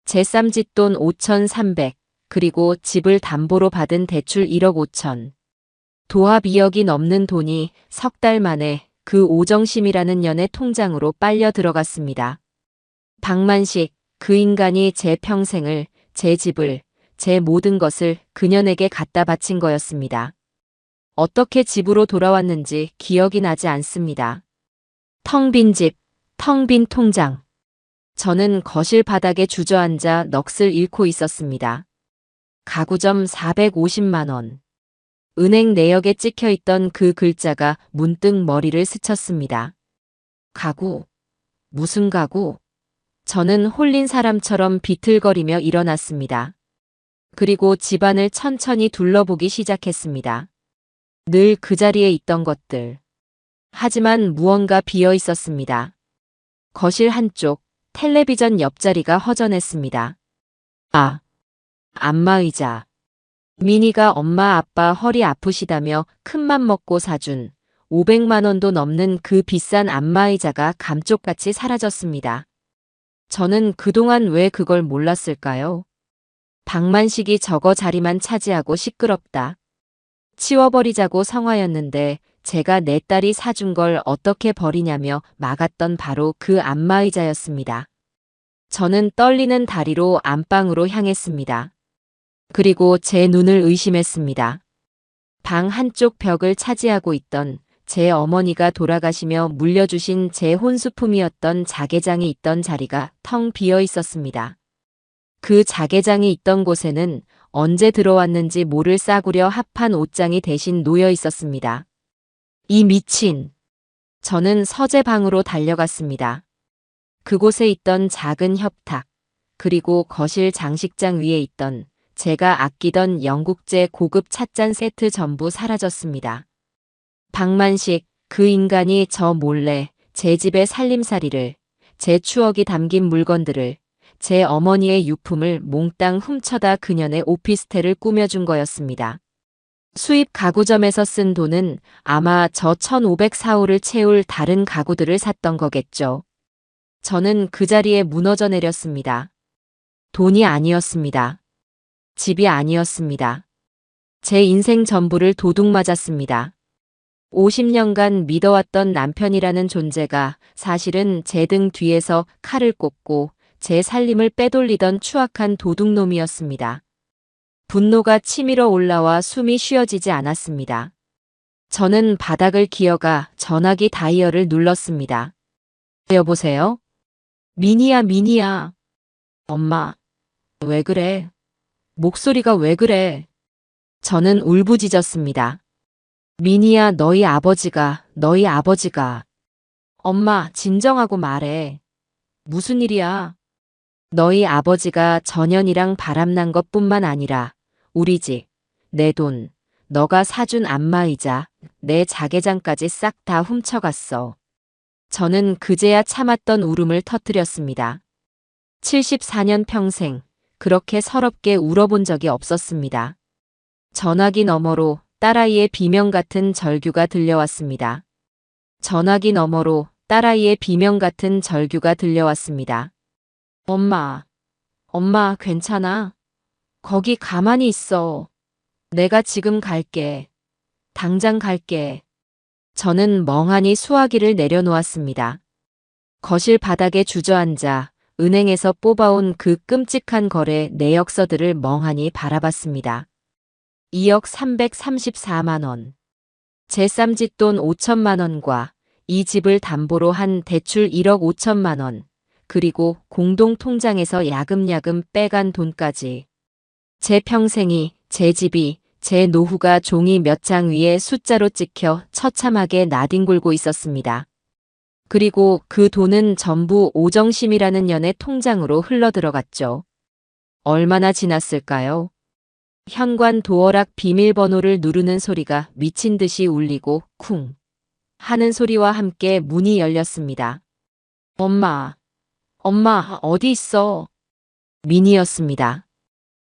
제 쌈짓돈 5,300, 그리고 집을 담보로 받은 대출 1억 5천. 도합 2억이 넘는 돈이 석 달 만에 그 오정심이라는 년의 통장으로 빨려 들어갔습니다. 박만식, 그 인간이 제 평생을, 제 집을, 제 모든 것을 그녀에게 갖다 바친 거였습니다. 어떻게 집으로 돌아왔는지 기억이 나지 않습니다. 텅 빈 집, 텅 빈 통장. 저는 거실 바닥에 주저앉아 넋을 잃고 있었습니다. 가구점 450만 원. 은행 내역에 찍혀 있던 그 글자가 문득 머리를 스쳤습니다. 가구. 무슨 가구? 저는 홀린 사람처럼 비틀거리며 일어났습니다. 그리고 집안을 천천히 둘러보기 시작했습니다. 늘 그 자리에 있던 것들. 하지만 무언가 비어 있었습니다. 거실 한쪽, 텔레비전 옆자리가 허전했습니다. 아, 안마의자. 미니가 엄마 아빠 허리 아프시다며 큰맘 먹고 사준 500만 원도 넘는 그 비싼 안마의자가 감쪽같이 사라졌습니다. 저는 그동안 왜 그걸 몰랐을까요? 방만식이 저거 자리만 차지하고 시끄럽다. 치워버리자고 성화였는데 제가 내 딸이 사준 걸 어떻게 버리냐며 막았던 바로 그 안마의자였습니다. 저는 떨리는 다리로 안방으로 향했습니다. 그리고 제 눈을 의심했습니다. 방 한쪽 벽을 차지하고 있던 제 어머니가 돌아가시며 물려주신 제 혼수품이었던 자개장이 있던 자리가 텅 비어 있었습니다. 그 자개장이 있던 곳에는 언제 들어왔는지 모를 싸구려 합한 옷장이 대신 놓여 있었습니다. 이 미친! 저는 서재방으로 달려갔습니다. 그곳에 있던 작은 협탁, 그리고 거실 장식장 위에 있던 제가 아끼던 영국제 고급 찻잔 세트 전부 사라졌습니다. 방만식, 그 인간이 저 몰래 제 집의 살림살이를, 제 추억이 담긴 물건들을, 제 어머니의 유품을 몽땅 훔쳐다 그년의 오피스텔을 꾸며준 거였습니다. 수입 가구점에서 쓴 돈은 아마 저 1504호를 채울 다른 가구들을 샀던 거겠죠. 저는 그 자리에 무너져 내렸습니다. 돈이 아니었습니다. 집이 아니었습니다. 제 인생 전부를 도둑 맞았습니다. 50년간 믿어왔던 남편이라는 존재가 사실은 제 등 뒤에서 칼을 꽂고 제 살림을 빼돌리던 추악한 도둑놈이었습니다. 분노가 치밀어 올라와 숨이 쉬어지지 않았습니다. 저는 바닥을 기어가 전화기 다이얼을 눌렀습니다. 여보세요? 미니야, 미니야. 엄마, 왜 그래? 목소리가 왜 그래? 저는 울부짖었습니다. 미니야, 너희 아버지가. 엄마, 진정하고 말해. 무슨 일이야? 너희 아버지가 전현이랑 바람난 것뿐만 아니라 우리 집, 내 돈, 너가 사준 안마의자, 내 자개장까지 싹 다 훔쳐갔어. 저는 그제야 참았던 울음을 터뜨렸습니다. 74년 평생 그렇게 서럽게 울어본 적이 없었습니다. 전화기 너머로 딸아이의 비명 같은 절규가 들려왔습니다. 전화기 너머로 딸아이의 비명 같은 절규가 들려왔습니다. 엄마, 괜찮아? 거기 가만히 있어. 내가 지금 갈게. 당장 갈게. 저는 멍하니 수화기를 내려놓았습니다. 거실 바닥에 주저앉아 은행에서 뽑아온 그 끔찍한 거래 내역서들을 멍하니 바라봤습니다. 2억 334만 원. 제 쌈짓돈 5천만 원과 이 집을 담보로 한 대출 1억 5천만 원, 그리고 공동통장에서 야금야금 빼간 돈까지. 제 평생이, 제 집이, 제 노후가 종이 몇 장 위에 숫자로 찍혀 처참하게 나뒹굴고 있었습니다. 그리고 그 돈은 전부 오정심이라는 년의 통장으로 흘러들어갔죠. 얼마나 지났을까요? 현관 도어락 비밀번호를 누르는 소리가 미친 듯이 울리고 쿵 하는 소리와 함께 문이 열렸습니다. 엄마, 어디 있어? 민이었습니다.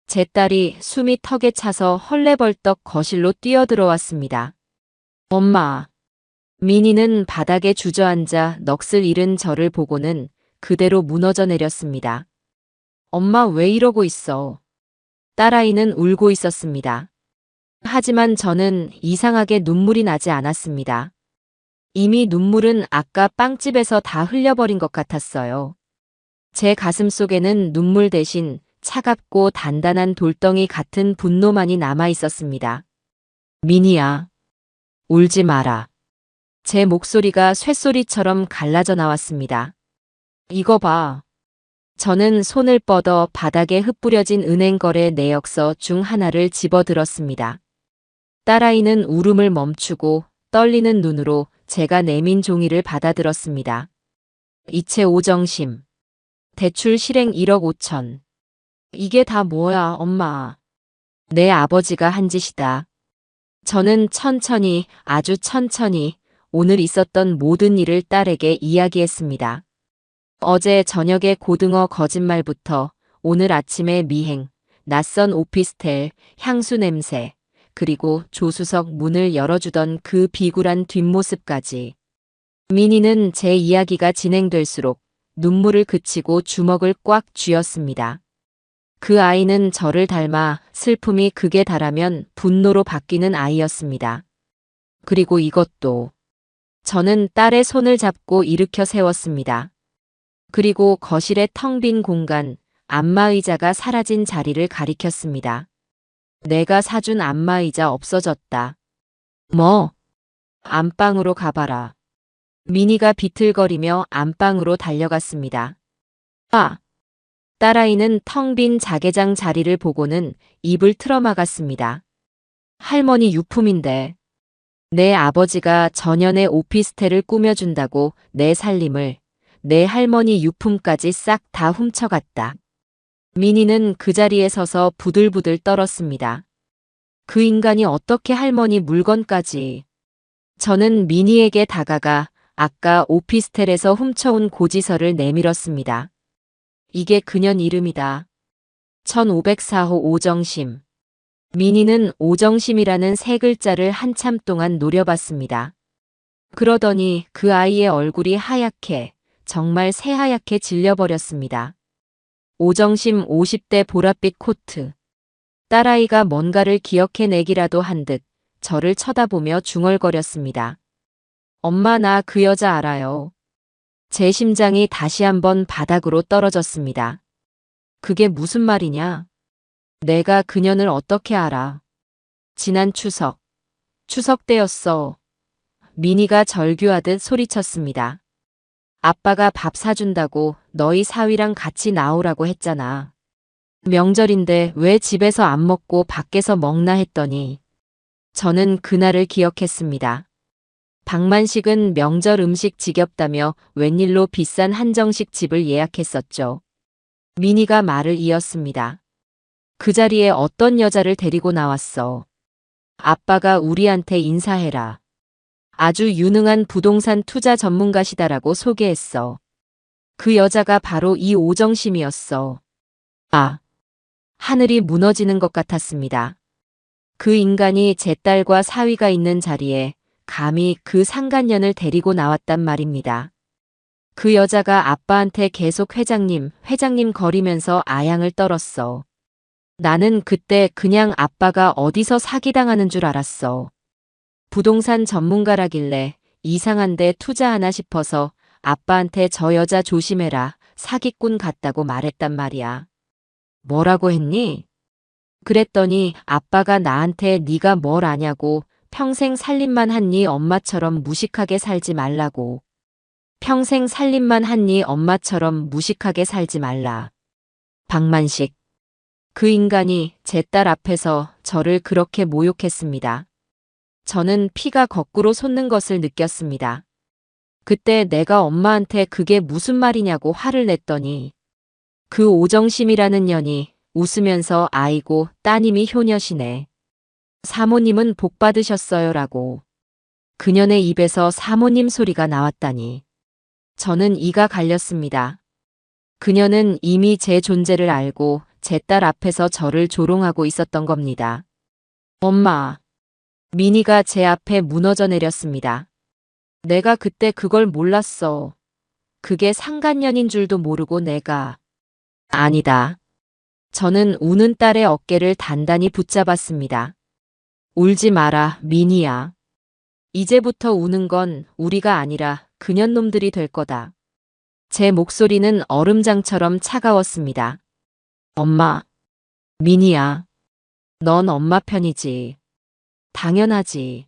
제 딸이 숨이 턱에 차서 헐레벌떡 거실로 뛰어들어왔습니다. 엄마. 민이는 바닥에 주저앉아 넋을 잃은 저를 보고는 그대로 무너져 내렸습니다. 엄마, 왜 이러고 있어? 딸아이는 울고 있었습니다. 하지만 저는 이상하게 눈물이 나지 않았습니다. 이미 눈물은 아까 빵집에서 다 흘려버린 것 같았어요. 제 가슴 속에는 눈물 대신 차갑고 단단한 돌덩이 같은 분노만이 남아 있었습니다. 민이야, 울지 마라. 제 목소리가 쇳소리처럼 갈라져 나왔습니다. 이거 봐. 저는 손을 뻗어 바닥에 흩뿌려진 은행거래 내역서 중 하나를 집어들었습니다. 딸아이는 울음을 멈추고 떨리는 눈으로 제가 내민 종이를 받아들었습니다. 이체 오정심. 대출 실행 1억 5천. 이게 다 뭐야, 엄마. 내 아버지가 한 짓이다. 저는 천천히, 아주 천천히 오늘 있었던 모든 일을 딸에게 이야기했습니다. 어제 저녁의 고등어 거짓말부터 오늘 아침의 미행, 낯선 오피스텔, 향수 냄새, 그리고 조수석 문을 열어주던 그 비굴한 뒷모습까지. 민희는 제 이야기가 진행될수록 눈물을 그치고 주먹을 꽉 쥐었습니다. 그 아이는 저를 닮아 슬픔이 극에 달하면 분노로 바뀌는 아이였습니다. 그리고 이것도. 저는 딸의 손을 잡고 일으켜 세웠습니다. 그리고 거실의 텅 빈 공간, 안마의자가 사라진 자리를 가리켰습니다. 내가 사준 안마의자 없어졌다. 뭐? 안방으로 가봐라. 미니가 비틀거리며 안방으로 달려갔습니다. 아! 딸아이는 텅 빈 자개장 자리를 보고는 입을 틀어막았습니다. 할머니 유품인데. 내 아버지가 전연의 오피스텔을 꾸며준다고 내 살림을, 내 할머니 유품까지 싹 다 훔쳐갔다. 미니는 그 자리에 서서 부들부들 떨었습니다. 그 인간이 어떻게 할머니 물건까지. 저는 미니에게 다가가 아까 오피스텔에서 훔쳐온 고지서를 내밀었습니다. 이게 그년 이름이다. 1504호 오정심. 미니는 오정심이라는 세 글자를 한참 동안 노려봤습니다. 그러더니 그 아이의 얼굴이 하얗게, 정말 새하얗게 질려버렸습니다. 오정심 50대 보랏빛 코트. 딸아이가 뭔가를 기억해내기라도 한 듯 저를 쳐다보며 중얼거렸습니다. 엄마, 나 그 여자 알아요. 제 심장이 다시 한번 바닥으로 떨어졌습니다. 그게 무슨 말이냐? 내가 그년을 어떻게 알아? 지난 추석 때였어. 미니가 절규하듯 소리쳤습니다. 아빠가 밥 사준다고 너희 사위랑 같이 나오라고 했잖아. 명절인데 왜 집에서 안 먹고 밖에서 먹나 했더니 저는 그날을 기억했습니다. 박만식은 명절 음식 지겹다며 웬일로 비싼 한정식 집을 예약했었죠. 미니가 말을 이었습니다. 그 자리에 어떤 여자를 데리고 나왔어. 아빠가 우리한테 인사해라. 아주 유능한 부동산 투자 전문가시다라고 소개했어. 그 여자가 바로 이 오정심이었어. 아, 하늘이 무너지는 것 같았습니다. 그 인간이 제 딸과 사위가 있는 자리에 감히 그 상간년을 데리고 나왔단 말입니다. 그 여자가 아빠한테 계속 회장님 거리면서 아양을 떨었어. 나는 그때 그냥 아빠가 어디서 사기당하는 줄 알았어. 부동산 전문가라길래 이상한데 투자하나 싶어서 아빠한테 저 여자 조심해라, 사기꾼 같다고 말했단 말이야. 뭐라고 했니? 그랬더니 아빠가 나한테 네가 뭘 아냐고, 평생 살림만 한 네 엄마처럼 무식하게 살지 말라고. 평생 살림만 한 네 엄마처럼 무식하게 살지 말라. 박만식. 그 인간이 제 딸 앞에서 저를 그렇게 모욕했습니다. 저는 피가 거꾸로 솟는 것을 느꼈습니다. 그때 내가 엄마한테 그게 무슨 말이냐고 화를 냈더니 그 오정심이라는 년이 웃으면서 아이고 따님이 효녀시네. 사모님은 복 받으셨어요라고. 그년의 입에서 사모님 소리가 나왔다니. 저는 이가 갈렸습니다. 그녀는 이미 제 존재를 알고 제 딸 앞에서 저를 조롱하고 있었던 겁니다. 엄마. 미니가 제 앞에 무너져 내렸습니다. 내가 그때 그걸 몰랐어. 그게 상간년인 줄도 모르고 내가. 아니다. 저는 우는 딸의 어깨를 단단히 붙잡았습니다. 울지 마라, 미니야. 이제부터 우는 건 우리가 아니라 그년 놈들이 될 거다. 제 목소리는 얼음장처럼 차가웠습니다. 엄마. 미니야. 넌 엄마 편이지. 당연하지.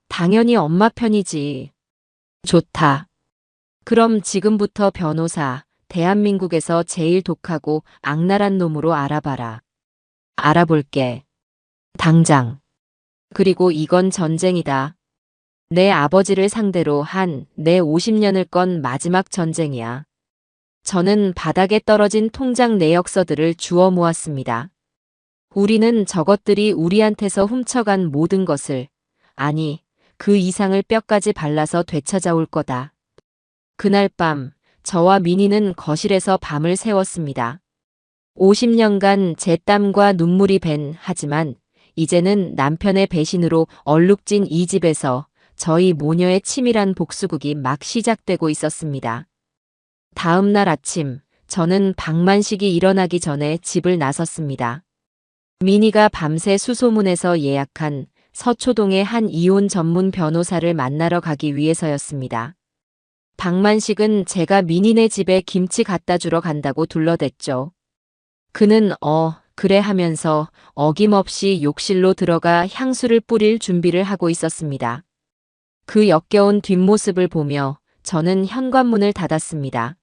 당연히 엄마 편이지. 좋다. 그럼 지금부터 변호사, 대한민국에서 제일 독하고 악랄한 놈으로 알아봐라. 알아볼게. 당장. 그리고 이건 전쟁이다. 내 아버지를 상대로 한 내 50년을 건 마지막 전쟁이야. 저는 바닥에 떨어진 통장 내역서들을 주워 모았습니다. 우리는 저것들이 우리한테서 훔쳐간 모든 것을, 아니, 그 이상을 뼈까지 발라서 되찾아올 거다. 그날 밤, 저와 미니는 거실에서 밤을 새웠습니다. 50년간 제 땀과 눈물이 밴 하지만 이제는 남편의 배신으로 얼룩진 이 집에서 저희 모녀의 치밀한 복수극이 막 시작되고 있었습니다. 다음 날 아침, 저는 방만식이 일어나기 전에 집을 나섰습니다. 민희가 밤새 수소문에서 예약한 서초동의 한 이혼 전문 변호사를 만나러 가기 위해서였습니다. 방만식은 제가 민희네 집에 김치 갖다 주러 간다고 둘러댔죠. 그는 그래 하면서 어김없이 욕실로 들어가 향수를 뿌릴 준비를 하고 있었습니다. 그 역겨운 뒷모습을 보며 저는 현관문을 닫았습니다.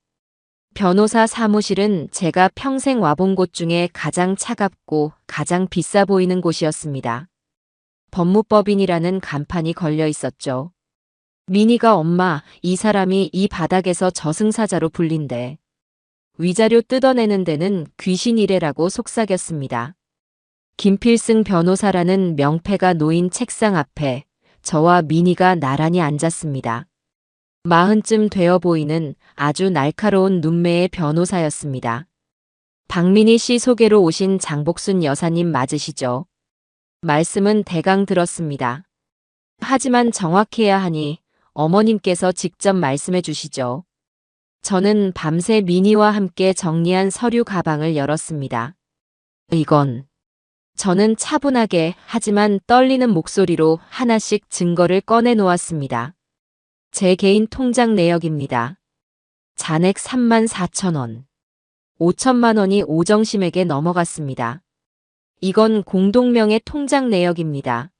변호사 사무실은 제가 평생 와본 곳 중에 가장 차갑고 가장 비싸 보이는 곳이었습니다. 법무법인이라는 간판이 걸려 있었죠. 민희가 엄마, 이 사람이 이 바닥에서 저승사자로 불린대. 위자료 뜯어내는 데는 귀신이래라고 속삭였습니다. 김필승 변호사라는 명패가 놓인 책상 앞에 저와 민희가 나란히 앉았습니다. 40쯤 되어 보이는 아주 날카로운 눈매의 변호사였습니다. 박민희 씨 소개로 오신 장복순 여사님 맞으시죠? 말씀은 대강 들었습니다. 하지만 정확해야 하니 어머님께서 직접 말씀해 주시죠. 저는 밤새 민희와 함께 정리한 서류 가방을 열었습니다. 이건. 저는 차분하게 하지만 떨리는 목소리로 하나씩 증거를 꺼내 놓았습니다. 제 개인 통장 내역입니다. 잔액 34,000원. 5천만 원이 오정심에게 넘어갔습니다. 이건 공동명의 통장 내역입니다.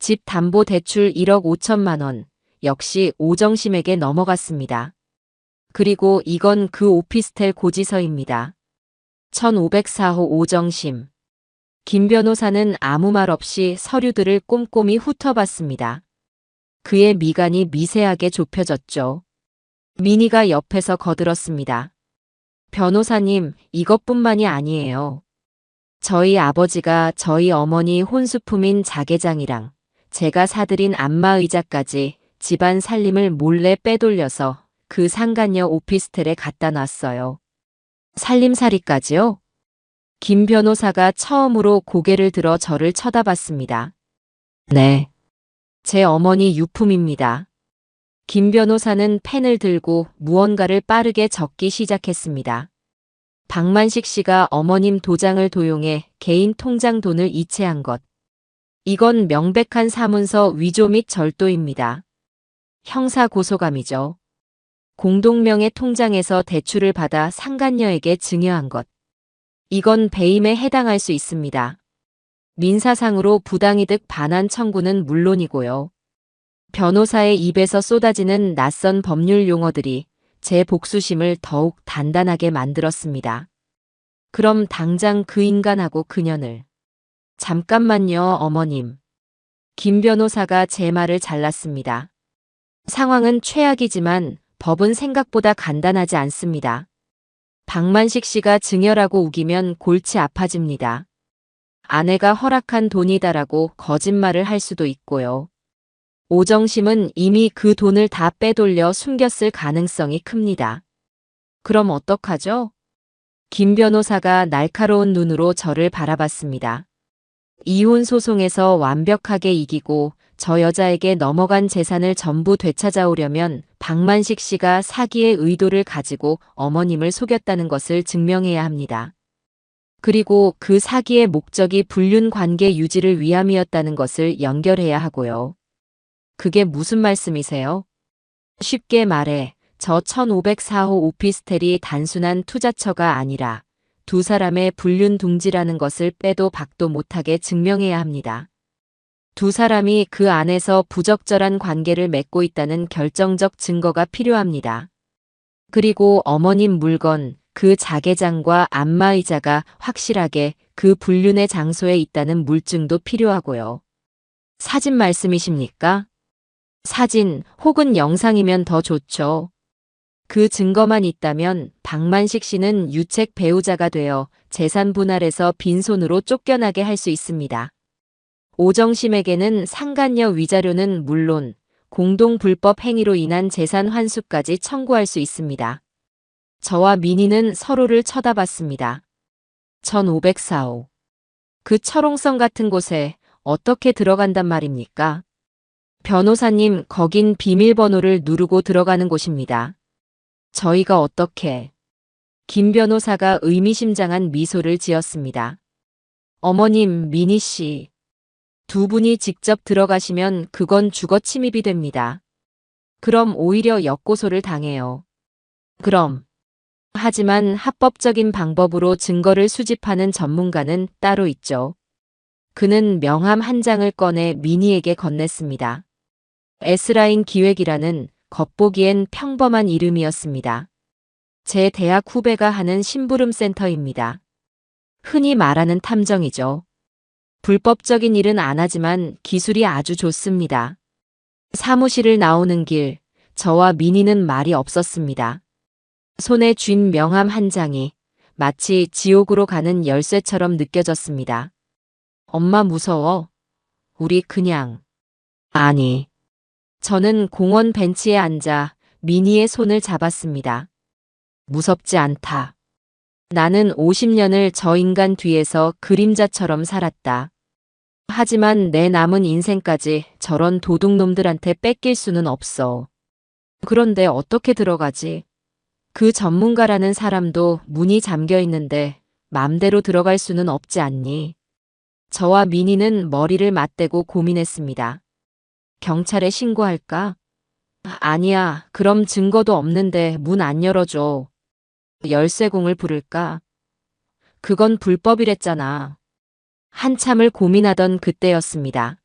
집 담보 대출 1억 5천만 원. 역시 오정심에게 넘어갔습니다. 그리고 이건 그 오피스텔 고지서입니다. 1504호 오정심. 김 변호사는 아무 말 없이 서류들을 꼼꼼히 훑어봤습니다. 그의 미간이 미세하게 좁혀졌죠. 민희가 옆에서 거들었습니다. 변호사님, 이것뿐만이 아니에요. 저희 아버지가 저희 어머니 혼수품인 자개장이랑 제가 사들인 안마의자까지 집안 살림을 몰래 빼돌려서 그 상간녀 오피스텔에 갖다 놨어요. 살림살이까지요? 김 변호사가 처음으로 고개를 들어 저를 쳐다봤습니다. 네. 제 어머니 유품입니다. 김 변호사는 펜을 들고 무언가를 빠르게 적기 시작했습니다. 박만식 씨가 어머님 도장을 도용해 개인 통장 돈을 이체한 것. 이건 명백한 사문서 위조 및 절도입니다. 형사 고소감이죠. 공동명의 통장에서 대출을 받아 상간녀에게 증여한 것. 이건 배임에 해당할 수 있습니다. 민사상으로 부당이득 반환 청구는 물론이고요. 변호사의 입에서 쏟아지는 낯선 법률 용어들이 제 복수심을 더욱 단단하게 만들었습니다. 그럼 당장 그 인간하고 그년을. 잠깐만요, 어머님. 김 변호사가 제 말을 잘랐습니다. 상황은 최악이지만 법은 생각보다 간단하지 않습니다. 박만식 씨가 증여라고 우기면 골치 아파집니다. 아내가 허락한 돈이다라고 거짓말을 할 수도 있고요. 오정심은 이미 그 돈을 다 빼돌려 숨겼을 가능성이 큽니다. 그럼 어떡하죠? 김 변호사가 날카로운 눈으로 저를 바라봤습니다. 이혼 소송에서 완벽하게 이기고 저 여자에게 넘어간 재산을 전부 되찾아오려면 박만식 씨가 사기의 의도를 가지고 어머님을 속였다는 것을 증명해야 합니다. 그리고 그 사기의 목적이 불륜 관계 유지를 위함이었다는 것을 연결해야 하고요. 그게 무슨 말씀이세요? 쉽게 말해 저 1504호 오피스텔이 단순한 투자처가 아니라 두 사람의 불륜 둥지라는 것을 빼도 박도 못하게 증명해야 합니다. 두 사람이 그 안에서 부적절한 관계를 맺고 있다는 결정적 증거가 필요합니다. 그리고 어머님 물건, 그 자개장과 안마의자가 확실하게 그 불륜의 장소에 있다는 물증도 필요하고요. 사진 말씀이십니까? 사진 혹은 영상이면 더 좋죠. 그 증거만 있다면 박만식 씨는 유책 배우자가 되어 재산 분할에서 빈손으로 쫓겨나게 할 수 있습니다. 오정심에게는 상간녀 위자료는 물론 공동 불법 행위로 인한 재산 환수까지 청구할 수 있습니다. 저와 민희는 서로를 쳐다봤습니다. 1504호. 그 철옹성 같은 곳에 어떻게 들어간단 말입니까? 변호사님, 거긴 비밀번호를 누르고 들어가는 곳입니다. 저희가 어떻게? 김 변호사가 의미심장한 미소를 지었습니다. 어머님, 미니 씨. 두 분이 직접 들어가시면 그건 주거 침입이 됩니다. 그럼 오히려 역고소를 당해요. 그럼. 하지만 합법적인 방법으로 증거를 수집하는 전문가는 따로 있죠. 그는 명함 한 장을 꺼내 미니에게 건넸습니다. S라인 기획이라는 겉보기엔 평범한 이름이었습니다. 제 대학 후배가 하는 심부름 센터입니다. 흔히 말하는 탐정이죠. 불법적인 일은 안 하지만 기술이 아주 좋습니다. 사무실을 나오는 길, 저와 미니는 말이 없었습니다. 손에 쥔 명함 한 장이 마치 지옥으로 가는 열쇠처럼 느껴졌습니다. 엄마 무서워? 우리 그냥. 아니. 저는 공원 벤치에 앉아 미니의 손을 잡았습니다. 무섭지 않다. 나는 50년을 저 인간 뒤에서 그림자처럼 살았다. 하지만 내 남은 인생까지 저런 도둑놈들한테 뺏길 수는 없어. 그런데 어떻게 들어가지? 그 전문가라는 사람도 문이 잠겨 있는데 맘대로 들어갈 수는 없지 않니? 저와 미니는 머리를 맞대고 고민했습니다. 경찰에 신고할까? 아니야, 그럼 증거도 없는데 문 안 열어줘. 열쇠공을 부를까? 그건 불법이랬잖아. 한참을 고민하던 그때였습니다.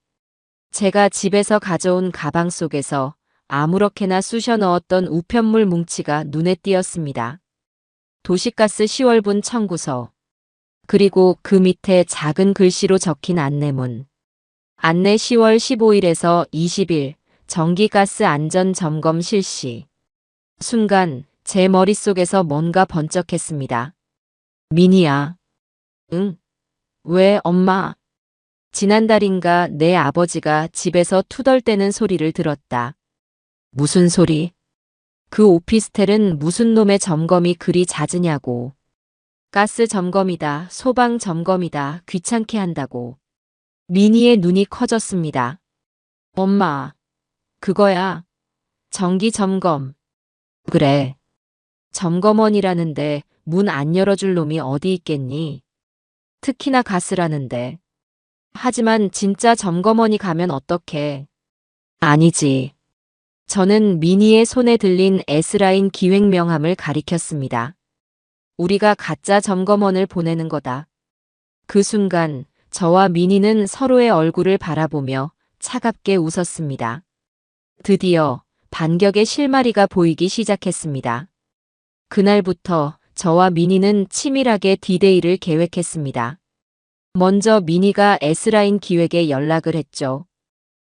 제가 집에서 가져온 가방 속에서 아무렇게나 쑤셔 넣었던 우편물 뭉치가 눈에 띄었습니다. 도시가스 10월분 청구서. 그리고 그 밑에 작은 글씨로 적힌 안내문. 안내 10월 15일에서 20일 전기가스 안전점검 실시. 순간 제 머릿속에서 뭔가 번쩍했습니다. 미니야. 응? 왜 엄마? 지난달인가 내 아버지가 집에서 투덜대는 소리를 들었다. 무슨 소리? 그 오피스텔은 무슨 놈의 점검이 그리 잦으냐고. 가스 점검이다, 소방 점검이다, 귀찮게 한다고. 미니의 눈이 커졌습니다. 엄마, 그거야. 정기 점검. 그래. 점검원이라는데 문 안 열어줄 놈이 어디 있겠니? 특히나 가스라는데. 하지만 진짜 점검원이 가면 어떡해? 아니지. 저는 미니의 손에 들린 S라인 기획 명함을 가리켰습니다. 우리가 가짜 점검원을 보내는 거다. 그 순간 저와 미니는 서로의 얼굴을 바라보며 차갑게 웃었습니다. 드디어 반격의 실마리가 보이기 시작했습니다. 그날부터 저와 미니는 치밀하게 디데이를 계획했습니다. 먼저 미니가 S라인 기획에 연락을 했죠.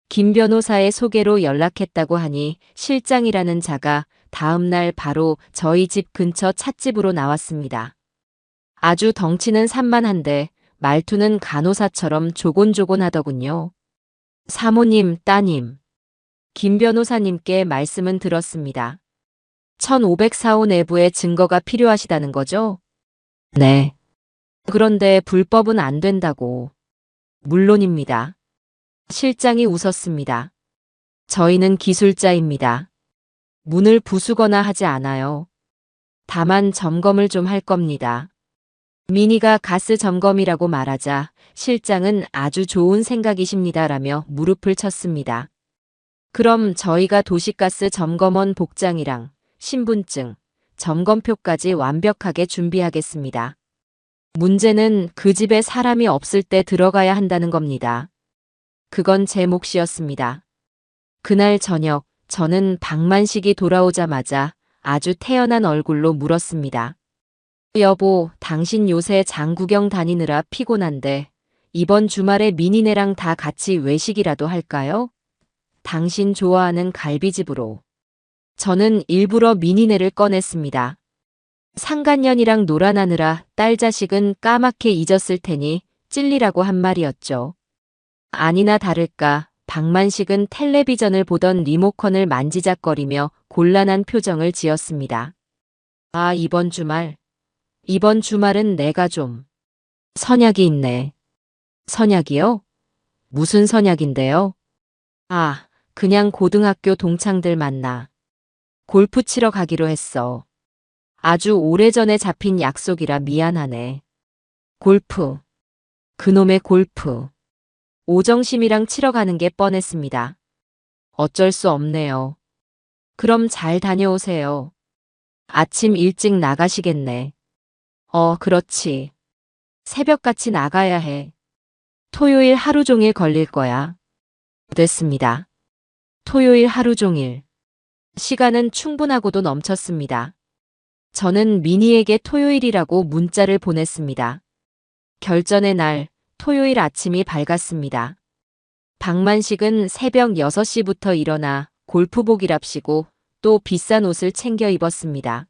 김 변호사의 소개로 연락했다고 하니 실장이라는 자가 다음 날 바로 저희 집 근처 찻집으로 나왔습니다. 아주 덩치는 산만한데 말투는 간호사처럼 조곤조곤하더군요. 사모님, 따님. 김 변호사님께 말씀은 들었습니다. 1504호 내부의 증거가 필요하시다는 거죠? 네. 그런데 불법은 안 된다고. 물론입니다. 실장이 웃었습니다. 저희는 기술자입니다. 문을 부수거나 하지 않아요. 다만 점검을 좀 할 겁니다. 미니가 가스 점검이라고 말하자 실장은 아주 좋은 생각이십니다라며 무릎을 쳤습니다. 그럼 저희가 도시가스 점검원 복장이랑 신분증, 점검표까지 완벽하게 준비하겠습니다. 문제는 그 집에 사람이 없을 때 들어가야 한다는 겁니다. 그건 제 몫이었습니다. 그날 저녁 저는 박만식이 돌아오자마자 아주 태연한 얼굴로 물었습니다. 여보, 당신 요새 장구경 다니느라 피곤한데 이번 주말에 미니네랑 다 같이 외식이라도 할까요? 당신 좋아하는 갈비집으로. 저는 일부러 미니네를 꺼냈습니다. 상간년이랑 놀아나느라 딸 자식은 까맣게 잊었을 테니 찔리라고 한 말이었죠. 아니나 다를까 박만식은 텔레비전을 보던 리모컨을 만지작거리며 곤란한 표정을 지었습니다. 아, 이번 주말은 내가 좀. 선약이 있네. 선약이요? 무슨 선약인데요? 아, 그냥 고등학교 동창들 만나. 골프 치러 가기로 했어. 아주 오래전에 잡힌 약속이라 미안하네. 골프. 그놈의 골프. 오정심이랑 치러 가는 게 뻔했습니다. 어쩔 수 없네요. 그럼 잘 다녀오세요. 아침 일찍 나가시겠네. 그렇지. 새벽같이 나가야 해. 토요일 하루 종일 걸릴 거야. 됐습니다. 토요일 하루 종일. 시간은 충분하고도 넘쳤습니다. 저는 미니에게 토요일이라고 문자를 보냈습니다. 결전의 날, 토요일 아침이 밝았습니다. 박만식은 새벽 6시부터 일어나 골프복이랍시고 또 비싼 옷을 챙겨 입었습니다.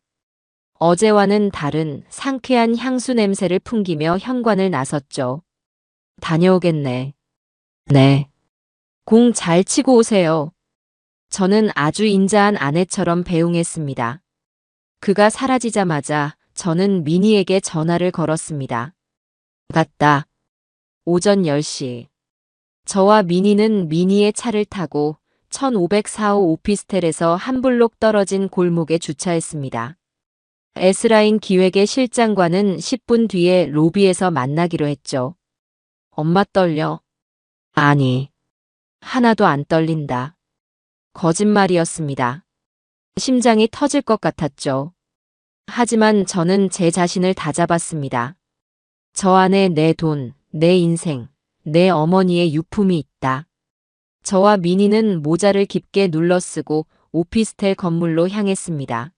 어제와는 다른 상쾌한 향수 냄새를 풍기며 현관을 나섰죠. 다녀오겠네. 네. 공 잘 치고 오세요. 저는 아주 인자한 아내처럼 배웅했습니다. 그가 사라지자마자 저는 미니에게 전화를 걸었습니다. 갔다. 오전 10시. 저와 미니는 미니의 차를 타고 1504호 오피스텔에서 한 블록 떨어진 골목에 주차했습니다. S라인 기획의 실장과는 10분 뒤에 로비에서 만나기로 했죠. 엄마 떨려? 아니, 하나도 안 떨린다. 거짓말이었습니다. 심장이 터질 것 같았죠. 하지만 저는 제 자신을 다잡았습니다. 저 안에 내 돈, 내 인생, 내 어머니의 유품이 있다. 저와 미니는 모자를 깊게 눌러쓰고 오피스텔 건물로 향했습니다.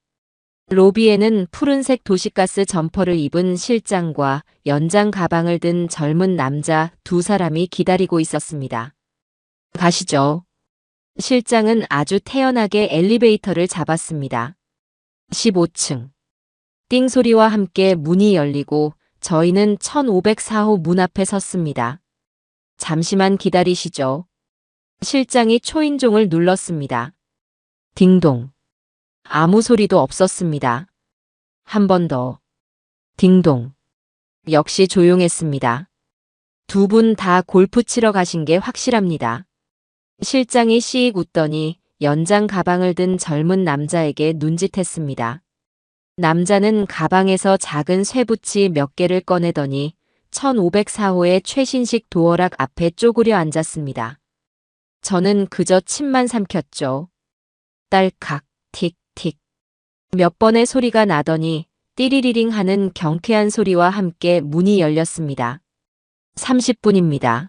로비에는 푸른색 도시가스 점퍼를 입은 실장과 연장 가방을 든 젊은 남자 두 사람이 기다리고 있었습니다. 가시죠. 실장은 아주 태연하게 엘리베이터를 잡았습니다. 15층. 띵 소리와 함께 문이 열리고 저희는 1504호 문 앞에 섰습니다. 잠시만 기다리시죠. 실장이 초인종을 눌렀습니다. 딩동. 아무 소리도 없었습니다. 한 번 더. 딩동. 역시 조용했습니다. 두 분 다 골프 치러 가신 게 확실합니다. 실장이 씩 웃더니 연장 가방을 든 젊은 남자에게 눈짓했습니다. 남자는 가방에서 작은 쇠붙이 몇 개를 꺼내더니 1504호의 최신식 도어락 앞에 쪼그려 앉았습니다. 저는 그저 침만 삼켰죠. 딸칵, 틱틱. 몇 번의 소리가 나더니 띠리리링 하는 경쾌한 소리와 함께 문이 열렸습니다. 30분입니다.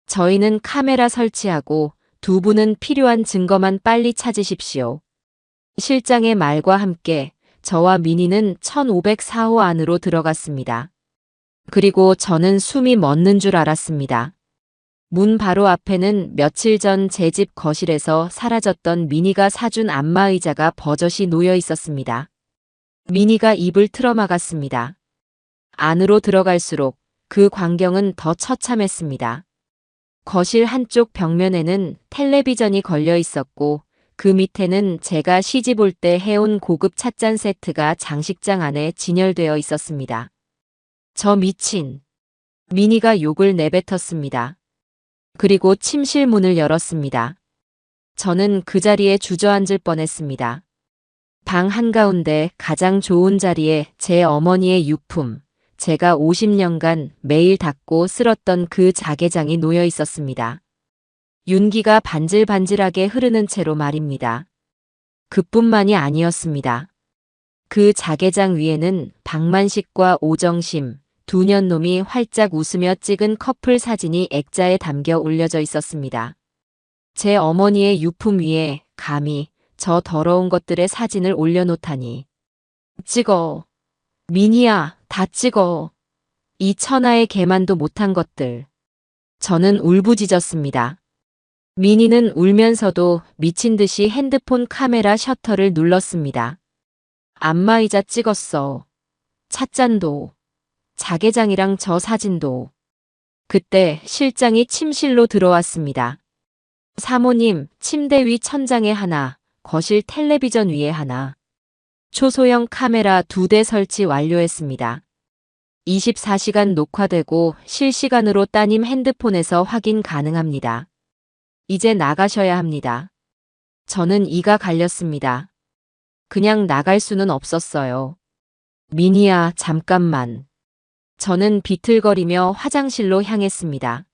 저희는 카메라 설치하고 두 분은 필요한 증거만 빨리 찾으십시오. 실장의 말과 함께 저와 미니는 1504호 안으로 들어갔습니다. 그리고 저는 숨이 멎는 줄 알았습니다. 문 바로 앞에는 며칠 전 제 집 거실에서 사라졌던 미니가 사준 안마의자가 버젓이 놓여 있었습니다. 미니가 입을 틀어막았습니다. 안으로 들어갈수록 그 광경은 더 처참했습니다. 거실 한쪽 벽면에는 텔레비전이 걸려 있었고 그 밑에는 제가 시집 올 때 해온 고급 찻잔 세트가 장식장 안에 진열되어 있었습니다. 저 미친. 미니가 욕을 내뱉었습니다. 그리고 침실 문을 열었습니다. 저는 그 자리에 주저앉을 뻔했습니다. 방 한가운데 가장 좋은 자리에 제 어머니의 유품, 제가 50년간 매일 닦고 쓸었던 그 자개장이 놓여 있었습니다. 윤기가 반질반질하게 흐르는 채로 말입니다. 그뿐만이 아니었습니다. 그 자개장 위에는 박만식과 오정심, 두 년놈이 활짝 웃으며 찍은 커플 사진이 액자에 담겨 올려져 있었습니다. 제 어머니의 유품 위에 감히 저 더러운 것들의 사진을 올려놓다니. 찍어. 미니야, 다 찍어. 이 천하의 개만도 못한 것들. 저는 울부짖었습니다. 미니는 울면서도 미친 듯이 핸드폰 카메라 셔터를 눌렀습니다. 안마의자 찍었어. 찻잔도. 자개장이랑 저 사진도. 그때 실장이 침실로 들어왔습니다. 사모님, 침대 위 천장에 하나, 거실 텔레비전 위에 하나. 초소형 카메라 2대 설치 완료했습니다. 24시간 녹화되고 실시간으로 따님 핸드폰에서 확인 가능합니다. 이제 나가셔야 합니다. 저는 이가 갈렸습니다. 그냥 나갈 수는 없었어요. 미니야, 잠깐만. 저는 비틀거리며 화장실로 향했습니다.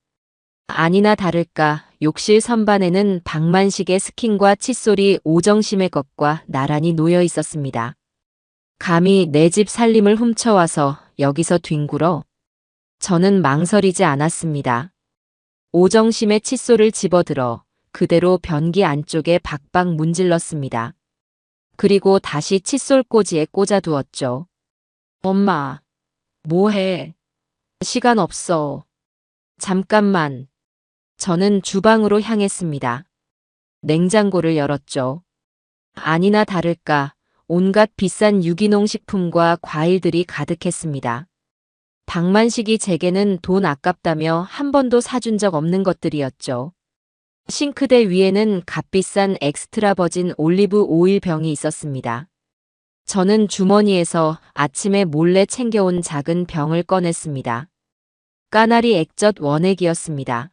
아니나 다를까 욕실 선반에는 박만식의 스킨과 칫솔이 오정심의 것과 나란히 놓여 있었습니다. 감히 내 집 살림을 훔쳐와서 여기서 뒹굴어? 저는 망설이지 않았습니다. 오정심의 칫솔을 집어들어 그대로 변기 안쪽에 박박 문질렀습니다. 그리고 다시 칫솔 꽂이에 꽂아두었죠. 엄마, 뭐해? 시간 없어. 잠깐만. 저는 주방으로 향했습니다. 냉장고를 열었죠. 아니나 다를까 온갖 비싼 유기농 식품과 과일들이 가득했습니다. 박만식이 제게는 돈 아깝다며 한 번도 사준 적 없는 것들이었죠. 싱크대 위에는 값비싼 엑스트라 버진 올리브 오일 병이 있었습니다. 저는 주머니에서 아침에 몰래 챙겨온 작은 병을 꺼냈습니다. 까나리 액젓 원액이었습니다.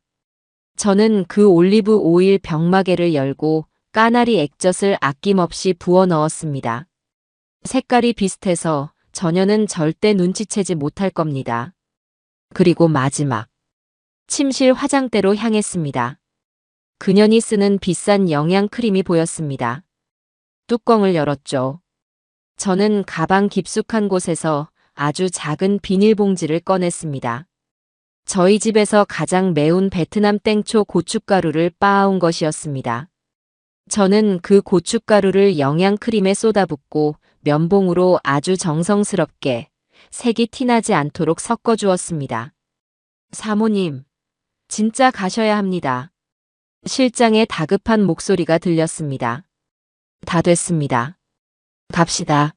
저는 그 올리브 오일 병마개를 열고 까나리 액젓을 아낌없이 부어 넣었습니다. 색깔이 비슷해서 전혀는 절대 눈치채지 못할 겁니다. 그리고 마지막. 침실 화장대로 향했습니다. 그년이 쓰는 비싼 영양 크림이 보였습니다. 뚜껑을 열었죠. 저는 가방 깊숙한 곳에서 아주 작은 비닐봉지를 꺼냈습니다. 저희 집에서 가장 매운 베트남 땡초 고춧가루를 빻아온 것이었습니다. 저는 그 고춧가루를 영양크림에 쏟아붓고 면봉으로 아주 정성스럽게 색이 티나지 않도록 섞어주었습니다. 사모님, 진짜 가셔야 합니다. 실장의 다급한 목소리가 들렸습니다. 다 됐습니다. 갑시다.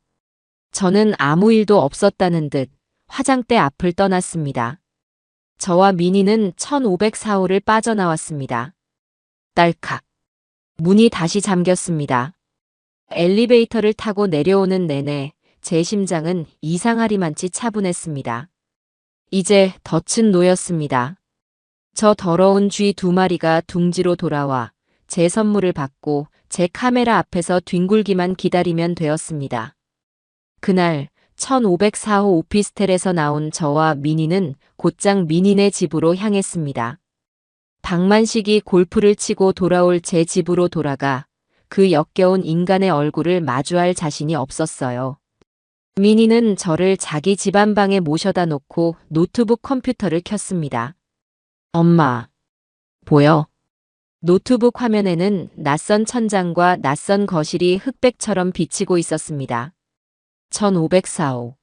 저는 아무 일도 없었다는 듯 화장대 앞을 떠났습니다. 저와 미니는 1504호를 빠져나왔습니다. 딸칵. 문이 다시 잠겼습니다. 엘리베이터를 타고 내려오는 내내 제 심장은 이상하리만치 차분했습니다. 이제 덫은 놓였습니다. 저 더러운 쥐 2마리가 둥지로 돌아와 제 선물을 받고 제 카메라 앞에서 뒹굴기만 기다리면 되었습니다. 그날 1504호 오피스텔에서 나온 저와 미니는 곧장 미니네 집으로 향했습니다. 박만식이 골프를 치고 돌아올 제 집으로 돌아가 그 역겨운 인간의 얼굴을 마주할 자신이 없었어요. 미니는 저를 자기 집 안방에 모셔다 놓고 노트북 컴퓨터를 켰습니다. 엄마, 보여? 노트북 화면에는 낯선 천장과 낯선 거실이 흑백처럼 비치고 있었습니다. 1504호.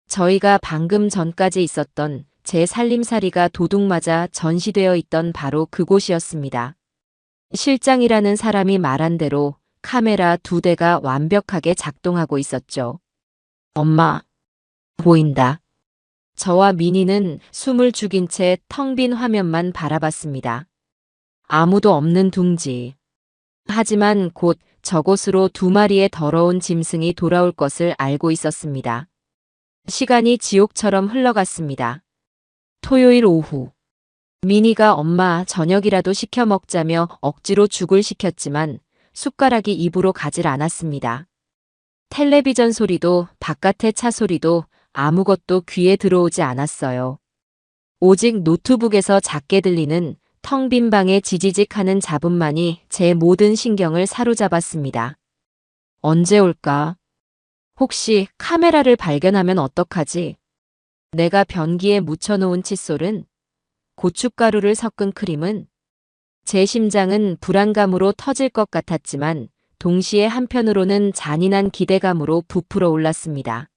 저희가 방금 전까지 있었던 제 살림살이가 도둑맞아 전시되어 있던 바로 그곳이었습니다. 실장이라는 사람이 말한 대로 카메라 2대가 완벽하게 작동하고 있었죠. 엄마, 보인다. 저와 미니는 숨을 죽인 채 텅 빈 화면만 바라봤습니다. 아무도 없는 둥지. 하지만 곧 저곳으로 2마리의 더러운 짐승이 돌아올 것을 알고 있었습니다. 시간이 지옥처럼 흘러갔습니다. 토요일 오후. 미니가 엄마 저녁이라도 시켜 먹자며 억지로 죽을 시켰지만 숟가락이 입으로 가질 않았습니다. 텔레비전 소리도 바깥의 차 소리도 아무것도 귀에 들어오지 않았어요. 오직 노트북에서 작게 들리는 텅 빈 방의 지지직하는 잡음만이 제 모든 신경을 사로잡았습니다. 언제 올까? 혹시 카메라를 발견하면 어떡하지? 내가 변기에 묻혀놓은 칫솔은? 고춧가루를 섞은 크림은? 제 심장은 불안감으로 터질 것 같았지만 동시에 한편으로는 잔인한 기대감으로 부풀어 올랐습니다.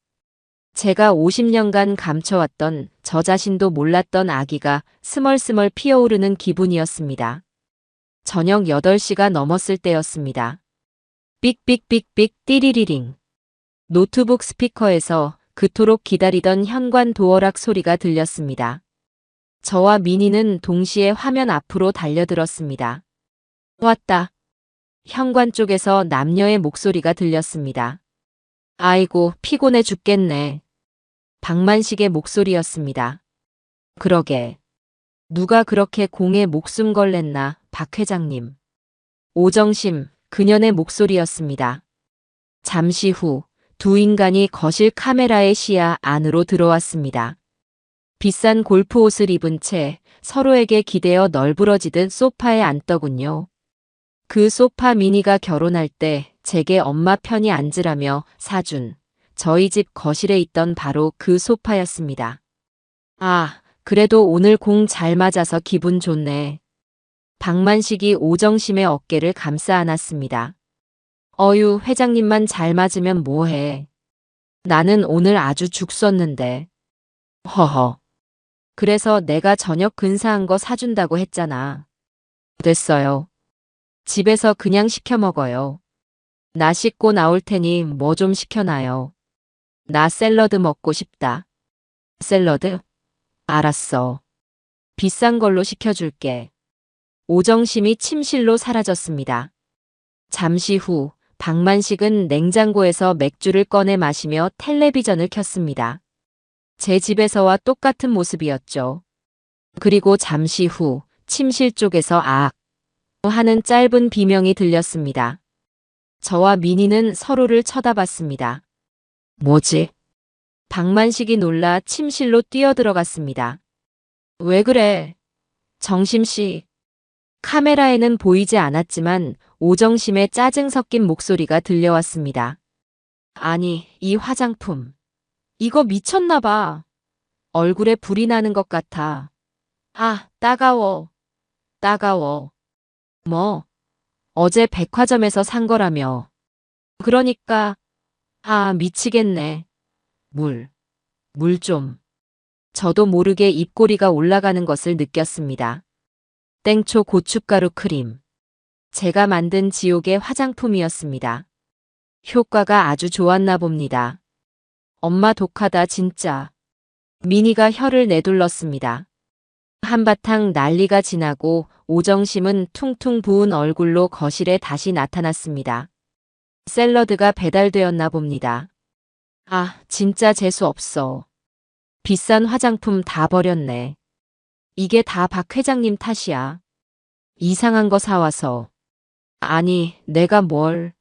제가 50년간 감춰왔던 저 자신도 몰랐던 아기가 스멀스멀 피어오르는 기분이었습니다. 저녁 8시가 넘었을 때였습니다. 삑삑삑삑 띠리리링. 노트북 스피커에서 그토록 기다리던 현관 도어락 소리가 들렸습니다. 저와 미니는 동시에 화면 앞으로 달려들었습니다. 왔다. 현관 쪽에서 남녀의 목소리가 들렸습니다. 아이고, 피곤해 죽겠네. 박만식의 목소리였습니다. 그러게. 누가 그렇게 공에 목숨 걸랬나, 박 회장님. 오정심, 그년의 목소리였습니다. 잠시 후 두 인간이 거실 카메라의 시야 안으로 들어왔습니다. 비싼 골프 옷을 입은 채 서로에게 기대어 널브러지듯 소파에 앉더군요. 그 소파 미니가 결혼할 때 제게 엄마 편히 앉으라며 사준 저희 집 거실에 있던 바로 그 소파였습니다. 아, 그래도 오늘 공 잘 맞아서 기분 좋네. 박만식이 오정심의 어깨를 감싸 안았습니다. 어유, 회장님만 잘 맞으면 뭐해. 나는 오늘 아주 죽 썼는데. 허허. 그래서 내가 저녁 근사한 거 사준다고 했잖아. 됐어요. 집에서 그냥 시켜 먹어요. 나 씻고 나올 테니 뭐 좀 시켜놔요. 나 샐러드 먹고 싶다. 샐러드? 알았어. 비싼 걸로 시켜줄게. 오정심이 침실로 사라졌습니다. 잠시 후 박만식은 냉장고에서 맥주를 꺼내 마시며 텔레비전을 켰습니다. 제 집에서와 똑같은 모습이었죠. 그리고 잠시 후 침실 쪽에서 악 하는 짧은 비명이 들렸습니다. 저와 미니는 서로를 쳐다봤습니다. 뭐지? 박만식이 놀라 침실로 뛰어들어갔습니다. 왜 그래? 정심씨. 카메라에는 보이지 않았지만 오정심의 짜증 섞인 목소리가 들려왔습니다. 아니, 이 화장품. 이거 미쳤나 봐. 얼굴에 불이 나는 것 같아. 아, 따가워. 따가워. 뭐? 어제 백화점에서 산 거라며. 그러니까, 아, 미치겠네. 물 좀. 저도 모르게 입꼬리가 올라가는 것을 느꼈습니다. 땡초 고춧가루 크림. 제가 만든 지옥의 화장품이었습니다. 효과가 아주 좋았나 봅니다. 엄마 독하다 진짜. 미니가 혀를 내둘렀습니다. 한바탕 난리가 지나고 오정심은 퉁퉁 부은 얼굴로 거실에 다시 나타났습니다. 샐러드가 배달되었나 봅니다. 아, 진짜 재수 없어. 비싼 화장품 다 버렸네. 이게 다 박 회장님 탓이야. 이상한 거 사와서. 아니, 내가 뭘.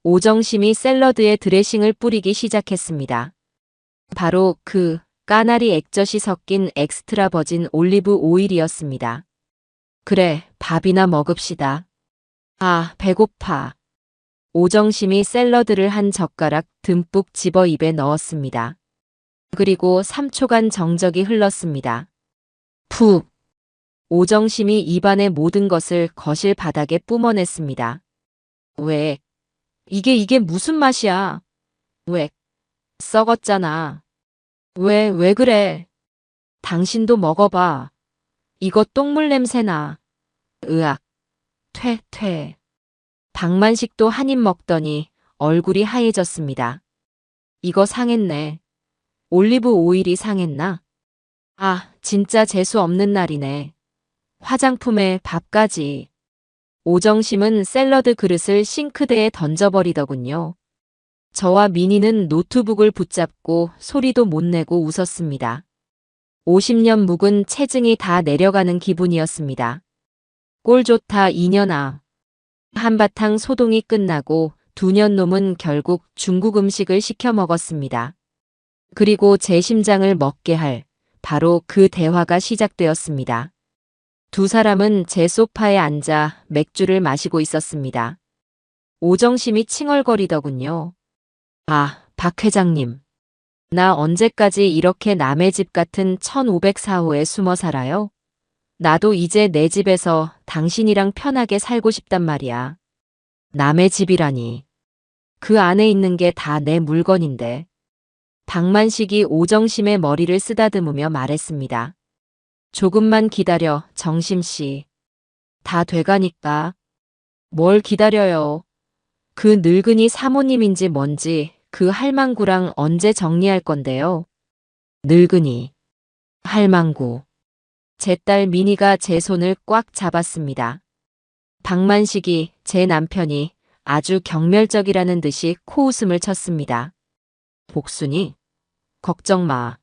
오정심이 샐러드에 드레싱을 뿌리기 시작했습니다. 바로 그 까나리 액젓이 섞인 엑스트라 버진 올리브 오일이었습니다. 그래, 밥이나 먹읍시다. 아, 배고파. 오정심이 샐러드를 한 젓가락 듬뿍 집어 입에 넣었습니다. 그리고 3초간 정적이 흘렀습니다. 푹. 오정심이 입안의 모든 것을 거실 바닥에 뿜어냈습니다. 왜? 이게 무슨 맛이야? 왜? 썩었잖아. 왜 그래? 당신도 먹어봐. 이거 똥물 냄새나. 으악. 퇴. 박만식도 한 입 먹더니 얼굴이 하얘졌습니다. 이거 상했네. 올리브 오일이 상했나? 아, 진짜 재수 없는 날이네. 화장품에 밥까지. 오정심은 샐러드 그릇을 싱크대에 던져버리더군요. 저와 미니는 노트북을 붙잡고 소리도 못 내고 웃었습니다. 50년 묵은 체증이 다 내려가는 기분이었습니다. 꼴 좋다 이년아. 한바탕 소동이 끝나고 두 년놈은 결국 중국 음식을 시켜 먹었습니다. 그리고 제 심장을 먹게 할 바로 그 대화가 시작되었습니다. 두 사람은 제 소파에 앉아 맥주를 마시고 있었습니다. 오정심이 칭얼거리더군요. 아, 박 회장님. 나 언제까지 이렇게 남의 집 같은 1504호에 숨어 살아요? 나도 이제 내 집에서 당신이랑 편하게 살고 싶단 말이야. 남의 집이라니. 그 안에 있는 게 다 내 물건인데. 박만식이 오정심의 머리를 쓰다듬으며 말했습니다. 조금만 기다려, 정심씨. 다 돼가니까. 뭘 기다려요. 그 늙은이 사모님인지 뭔지 그 할망구랑 언제 정리할 건데요. 늙은이. 할망구. 제 딸 미니가 제 손을 꽉 잡았습니다. 박만식이, 제 남편이 아주 경멸적이라는 듯이 코웃음을 쳤습니다. 복순이? 걱정 마.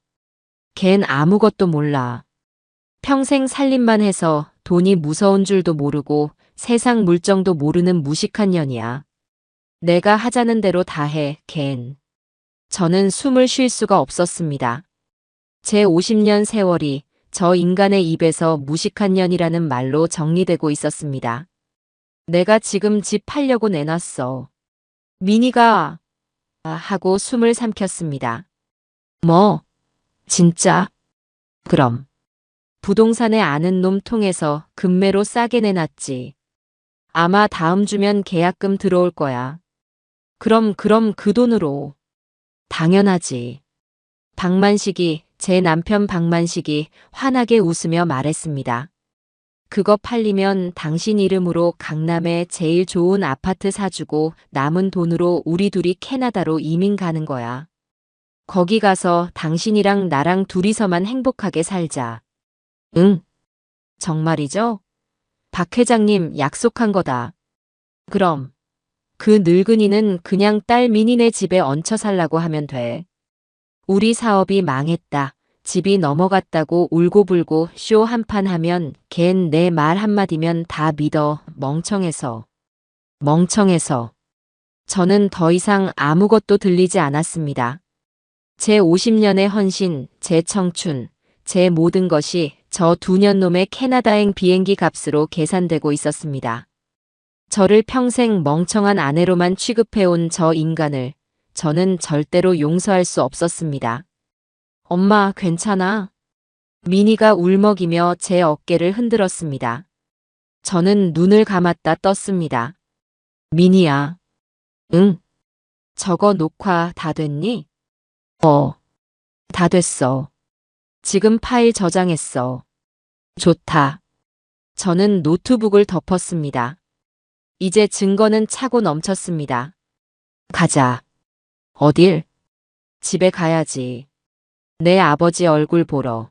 걘 아무것도 몰라. 평생 살림만 해서 돈이 무서운 줄도 모르고 세상 물정도 모르는 무식한 년이야. 내가 하자는 대로 다 해, 걘. 저는 숨을 쉴 수가 없었습니다. 제 50년 세월이 저 인간의 입에서 무식한 년이라는 말로 정리되고 있었습니다. 내가 지금 집 팔려고 내놨어. 미니가 하고 숨을 삼켰습니다. 뭐? 진짜? 그럼. 부동산에 아는 놈 통해서 금매로 싸게 내놨지. 아마 다음 주면 계약금 들어올 거야. 그럼 그 돈으로. 당연하지. 박만식이, 제 남편 박만식이 환하게 웃으며 말했습니다. 그거 팔리면 당신 이름으로 강남에 제일 좋은 아파트 사주고 남은 돈으로 우리 둘이 캐나다로 이민 가는 거야. 거기 가서 당신이랑 나랑 둘이서만 행복하게 살자. 응. 정말이죠? 박 회장님 약속한 거다. 그럼 그 늙은이는 그냥 딸 미니네 집에 얹혀 살라고 하면 돼. 우리 사업이 망했다. 집이 넘어갔다고 울고불고 쇼 한 판 하면 걘 내 말 한마디면 다 믿어. 멍청해서. 저는 더 이상 아무것도 들리지 않았습니다. 제 50년의 헌신, 제 청춘, 제 모든 것이 저 2년 놈의 캐나다행 비행기 값으로 계산되고 있었습니다. 저를 평생 멍청한 아내로만 취급해온 저 인간을 저는 절대로 용서할 수 없었습니다. 엄마, 괜찮아? 미니가 울먹이며 제 어깨를 흔들었습니다. 저는 눈을 감았다 떴습니다. 미니야. 응. 저거 녹화 다 됐니? 다 됐어. 지금 파일 저장했어. 좋다. 저는 노트북을 덮었습니다. 이제 증거는 차고 넘쳤습니다. 가자. 어딜? 집에 가야지. 내 아버지 얼굴 보러.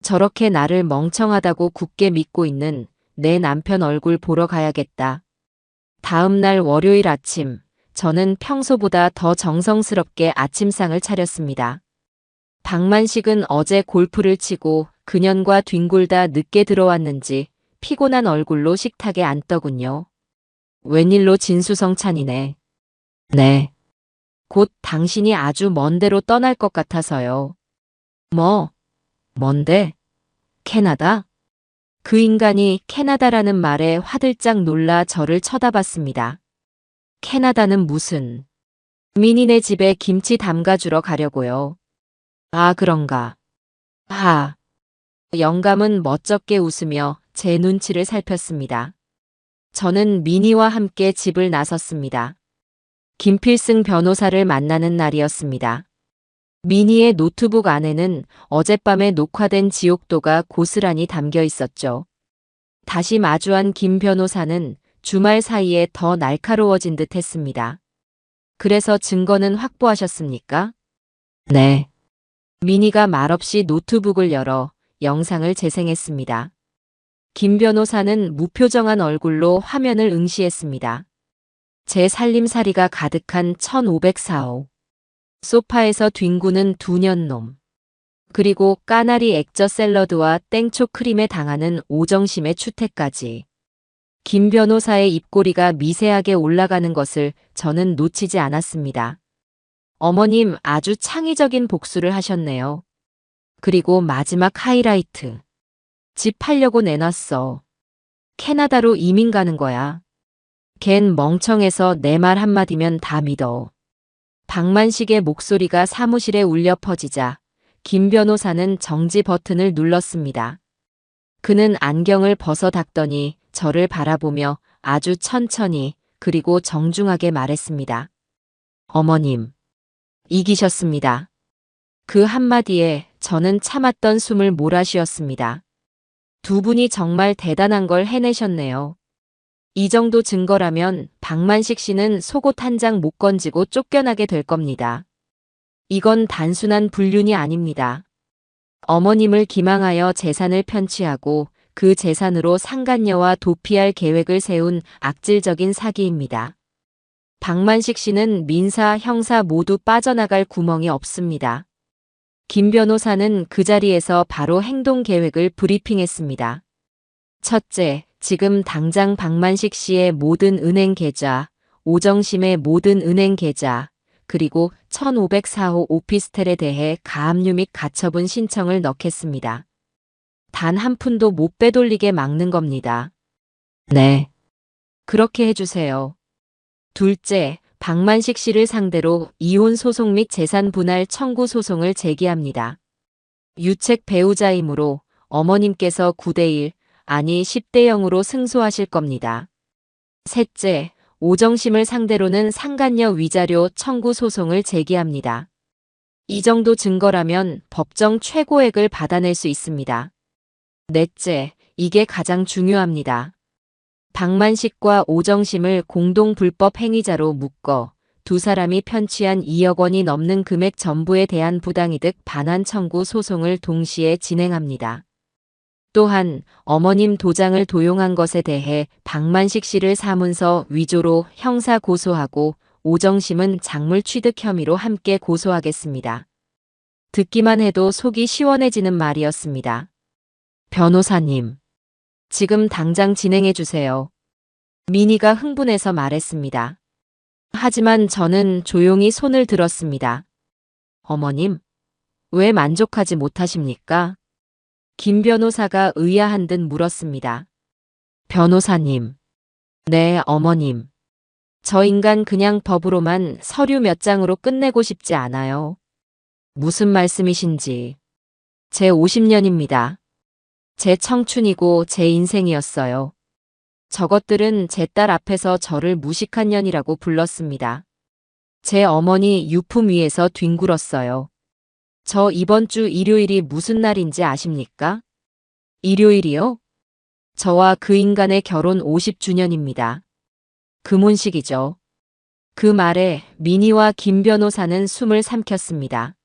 저렇게 나를 멍청하다고 굳게 믿고 있는 내 남편 얼굴 보러 가야겠다. 다음 날 월요일 아침, 저는 평소보다 더 정성스럽게 아침상을 차렸습니다. 박만식은 어제 골프를 치고 그년과 뒹굴다 늦게 들어왔는지 피곤한 얼굴로 식탁에 앉더군요. 웬일로 진수성찬이네. 네. 곧 당신이 아주 먼 데로 떠날 것 같아서요. 뭐? 뭔데? 캐나다? 그 인간이 캐나다라는 말에 화들짝 놀라 저를 쳐다봤습니다. 캐나다는 무슨? 미니네 집에 김치 담가주러 가려고요. 아, 그런가. 하. 영감은 멋쩍게 웃으며 제 눈치를 살폈습니다. 저는 미니와 함께 집을 나섰습니다. 김필승 변호사를 만나는 날이었습니다. 미니의 노트북 안에는 어젯밤에 녹화된 지옥도가 고스란히 담겨 있었죠. 다시 마주한 김 변호사는 주말 사이에 더 날카로워진 듯 했습니다. 그래서 증거는 확보하셨습니까? 네. 미니가 말없이 노트북을 열어 영상을 재생했습니다. 김 변호사는 무표정한 얼굴로 화면을 응시했습니다. 제 살림살이가 가득한 1504호. 소파에서 뒹구는 2년 놈. 그리고 까나리 액젓 샐러드와 땡초 크림에 당하는 오정심의 추태까지. 김 변호사의 입꼬리가 미세하게 올라가는 것을 저는 놓치지 않았습니다. 어머님 아주 창의적인 복수를 하셨네요. 그리고 마지막 하이라이트. 집 팔려고 내놨어. 캐나다로 이민 가는 거야. 걘 멍청해서 내 말 한마디면 다 믿어. 박만식의 목소리가 사무실에 울려 퍼지자 김 변호사는 정지 버튼을 눌렀습니다. 그는 안경을 벗어 닦더니 저를 바라보며 아주 천천히 그리고 정중하게 말했습니다. 어머님, 이기셨습니다. 그 한마디에 저는 참았던 숨을 몰아쉬었습니다. 두 분이 정말 대단한 걸 해내셨네요. 이 정도 증거라면 박만식 씨는 속옷 한 장 못 건지고 쫓겨나게 될 겁니다. 이건 단순한 불륜이 아닙니다. 어머님을 기망하여 재산을 편취하고 그 재산으로 상간녀와 도피할 계획을 세운 악질적인 사기입니다. 박만식 씨는 민사, 형사 모두 빠져나갈 구멍이 없습니다. 김 변호사는 그 자리에서 바로 행동 계획을 브리핑했습니다. 첫째, 지금 당장 박만식 씨의 모든 은행 계좌, 오정심의 모든 은행 계좌, 그리고 1504호 오피스텔에 대해 가압류 및 가처분 신청을 넣겠습니다. 단 한 푼도 못 빼돌리게 막는 겁니다. 네. 그렇게 해주세요. 둘째, 박만식 씨를 상대로 이혼 소송 및 재산 분할 청구 소송을 제기합니다. 유책 배우자이므로 어머님께서 9대1, 아니 10대 0으로 승소하실 겁니다. 셋째, 오정심을 상대로는 상간녀 위자료 청구 소송을 제기합니다. 이 정도 증거라면 법정 최고액을 받아낼 수 있습니다. 넷째, 이게 가장 중요합니다. 박만식과 오정심을 공동 불법 행위자로 묶어 두 사람이 편취한 2억 원이 넘는 금액 전부에 대한 부당이득 반환 청구 소송을 동시에 진행합니다. 또한 어머님 도장을 도용한 것에 대해 박만식 씨를 사문서 위조로 형사 고소하고 오정심은 작물 취득 혐의로 함께 고소하겠습니다. 듣기만 해도 속이 시원해지는 말이었습니다. 변호사님, 지금 당장 진행해 주세요. 미니가 흥분해서 말했습니다. 하지만 저는 조용히 손을 들었습니다. 어머님, 왜 만족하지 못하십니까? 김 변호사가 의아한 듯 물었습니다. 변호사님. 네, 어머님. 저 인간 그냥 법으로만 서류 몇 장으로 끝내고 싶지 않아요. 무슨 말씀이신지. 제 50년입니다. 제 청춘이고 제 인생이었어요. 저것들은 제 딸 앞에서 저를 무식한 년이라고 불렀습니다. 제 어머니 유품 위에서 뒹굴었어요. 저 이번 주 일요일이 무슨 날인지 아십니까? 일요일이요? 저와 그 인간의 결혼 50주년입니다. 금혼식이죠. 그 말에 미니와 김 변호사는 숨을 삼켰습니다.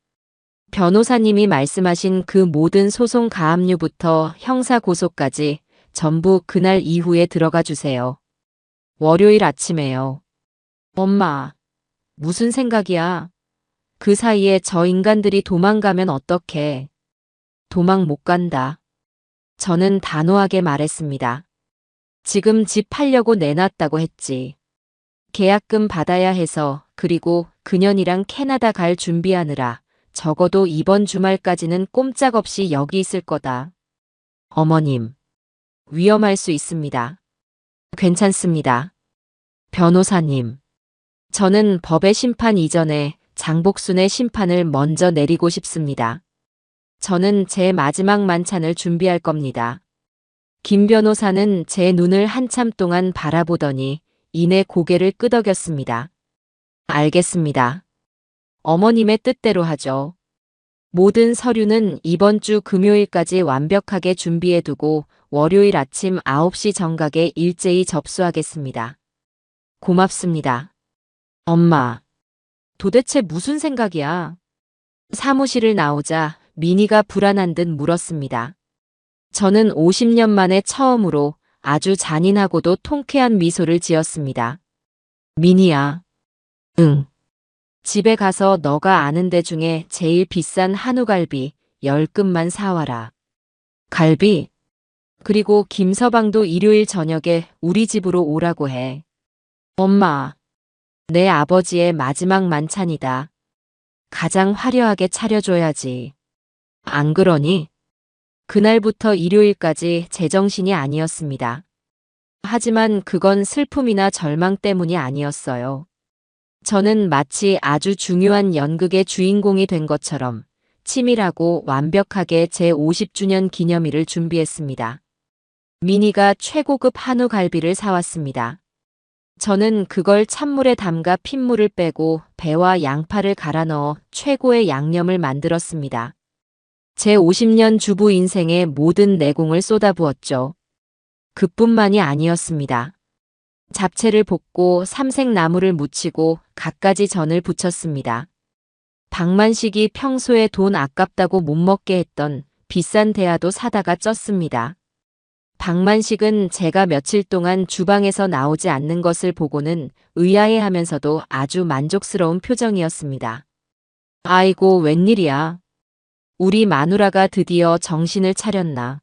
변호사님이 말씀하신 그 모든 소송 가압류부터 형사 고소까지 전부 그날 이후에 들어가 주세요. 월요일 아침에요. 엄마, 무슨 생각이야? 그 사이에 저 인간들이 도망가면 어떡해? 도망 못 간다. 저는 단호하게 말했습니다. 지금 집 팔려고 내놨다고 했지. 계약금 받아야 해서, 그리고 그년이랑 캐나다 갈 준비하느라 적어도 이번 주말까지는 꼼짝없이 여기 있을 거다. 어머님, 위험할 수 있습니다. 괜찮습니다. 변호사님, 저는 법의 심판 이전에 장복순의 심판을 먼저 내리고 싶습니다. 저는 제 마지막 만찬을 준비할 겁니다. 김 변호사는 제 눈을 한참 동안 바라보더니 이내 고개를 끄덕였습니다. 알겠습니다. 어머님의 뜻대로 하죠. 모든 서류는 이번 주 금요일까지 완벽하게 준비해두고 월요일 아침 9시 정각에 일제히 접수하겠습니다. 고맙습니다. 엄마, 도대체 무슨 생각이야? 사무실을 나오자 미니가 불안한 듯 물었습니다. 저는 50년 만에 처음으로 아주 잔인하고도 통쾌한 미소를 지었습니다. 미니야. 응. 집에 가서 너가 아는 데 중에 제일 비싼 한우갈비 10근만 사와라. 갈비? 그리고 김서방도 일요일 저녁에 우리 집으로 오라고 해. 엄마, 내 아버지의 마지막 만찬이다. 가장 화려하게 차려줘야지. 안 그러니? 그날부터 일요일까지 제정신이 아니었습니다. 하지만 그건 슬픔이나 절망 때문이 아니었어요. 저는 마치 아주 중요한 연극의 주인공이 된 것처럼 치밀하고 완벽하게 제 50주년 기념일을 준비했습니다. 미니가 최고급 한우 갈비를 사왔습니다. 저는 그걸 찬물에 담가 핏물을 빼고 배와 양파를 갈아 넣어 최고의 양념을 만들었습니다. 제 50년 주부 인생의 모든 내공을 쏟아부었죠. 그뿐만이 아니었습니다. 잡채를 볶고 삼색나물을 무치고 갖가지 전을 부쳤습니다. 박만식이 평소에 돈 아깝다고 못 먹게 했던 비싼 대하도 사다가 쪘습니다. 박만식은 제가 며칠 동안 주방에서 나오지 않는 것을 보고는 의아해하면서도 아주 만족스러운 표정이었습니다. 아이고, 웬일이야. 우리 마누라가 드디어 정신을 차렸나.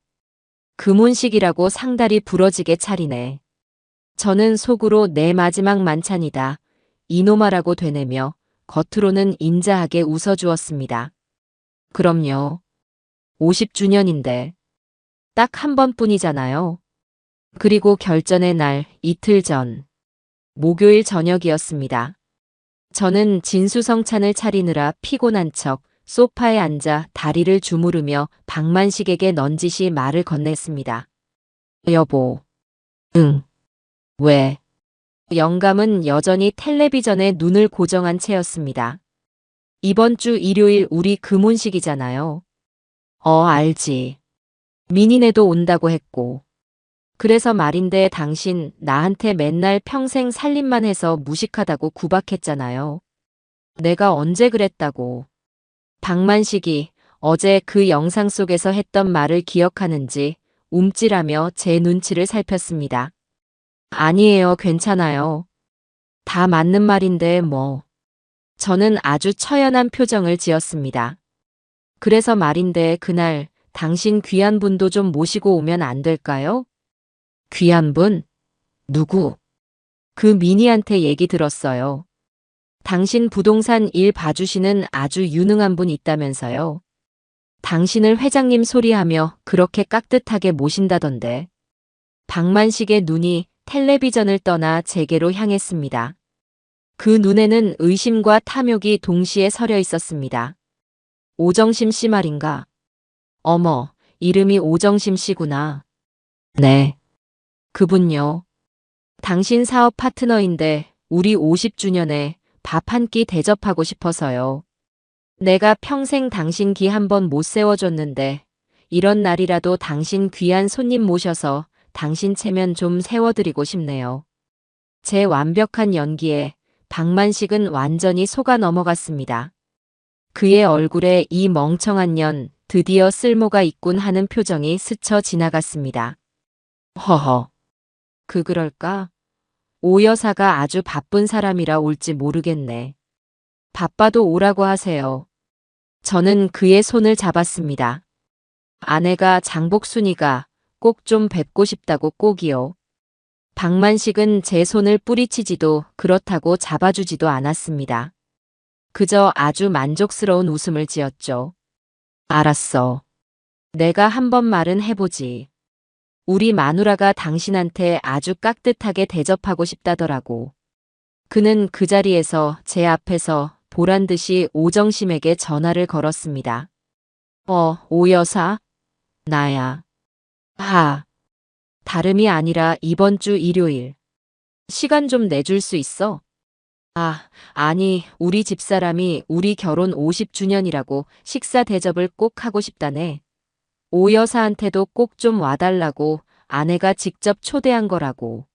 금혼식이라고 상다리 부러지게 차리네. 저는 속으로 내 마지막 만찬이다. 이놈아라고 되뇌며 겉으로는 인자하게 웃어주었습니다. 그럼요. 50주년인데 딱 한 번뿐이잖아요. 그리고 결전의 날 이틀 전 목요일 저녁이었습니다. 저는 진수성찬을 차리느라 피곤한 척 소파에 앉아 다리를 주무르며 박만식에게 넌지시 말을 건넸습니다. 여보. 응. 왜? 영감은 여전히 텔레비전에 눈을 고정한 채였습니다. 이번 주 일요일 우리 금혼식이잖아요. 알지. 민희네도 온다고 했고. 그래서 말인데 당신 나한테 맨날 평생 살림만 해서 무식하다고 구박했잖아요. 내가 언제 그랬다고. 박만식이 어제 그 영상 속에서 했던 말을 기억하는지 움찔하며 제 눈치를 살폈습니다. 아니에요, 괜찮아요. 다 맞는 말인데 뭐. 저는 아주 처연한 표정을 지었습니다. 그래서 말인데 그날 당신 귀한 분도 좀 모시고 오면 안 될까요? 귀한 분? 누구? 그 미니한테 얘기 들었어요. 당신 부동산 일 봐주시는 아주 유능한 분 있다면서요. 당신을 회장님 소리하며 그렇게 깍듯하게 모신다던데. 박만식의 눈이 텔레비전을 떠나 제게로 향했습니다. 그 눈에는 의심과 탐욕이 동시에 서려 있었습니다. 오정심 씨 말인가? 어머, 이름이 오정심 씨구나. 네. 그분요. 당신 사업 파트너인데 우리 50주년에 밥 한 끼 대접하고 싶어서요. 내가 평생 당신 기 한 번 못 세워줬는데 이런 날이라도 당신 귀한 손님 모셔서 당신 체면 좀 세워드리고 싶네요. 제 완벽한 연기에 박만식은 완전히 속아 넘어갔습니다. 그의 얼굴에 이 멍청한 년 드디어 쓸모가 있군 하는 표정이 스쳐 지나갔습니다. 허허. 그럴까? 오 여사가 아주 바쁜 사람이라 올지 모르겠네. 바빠도 오라고 하세요. 저는 그의 손을 잡았습니다. 아내가 장복순이가 꼭 좀 뵙고 싶다고 꼭이요. 박만식은 제 손을 뿌리치지도 그렇다고 잡아주지도 않았습니다. 그저 아주 만족스러운 웃음을 지었죠. 알았어. 내가 한번 말은 해보지. 우리 마누라가 당신한테 아주 깍듯하게 대접하고 싶다더라고. 그는 그 자리에서 제 앞에서 보란듯이 오정심에게 전화를 걸었습니다. 오 여사? 나야. 다름이 아니라 이번 주 일요일. 시간 좀 내줄 수 있어? 아니, 우리 집사람이 우리 결혼 50주년이라고 식사 대접을 꼭 하고 싶다네. 오 여사한테도 꼭 좀 와달라고 아내가 직접 초대한 거라고.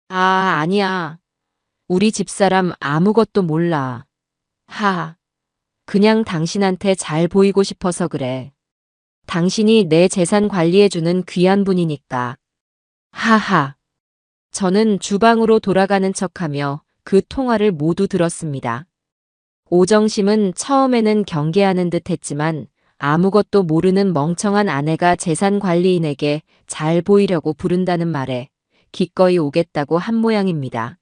아니야. 우리 집사람 아무것도 몰라. 그냥 당신한테 잘 보이고 싶어서 그래. 당신이 내 재산 관리해주는 귀한 분이니까. 저는 주방으로 돌아가는 척하며 그 통화를 모두 들었습니다. 오정심은 처음에는 경계하는 듯 했지만 아무것도 모르는 멍청한 아내가 재산관리인에게 잘 보이려고 부른다는 말에 기꺼이 오겠다고 한 모양입니다.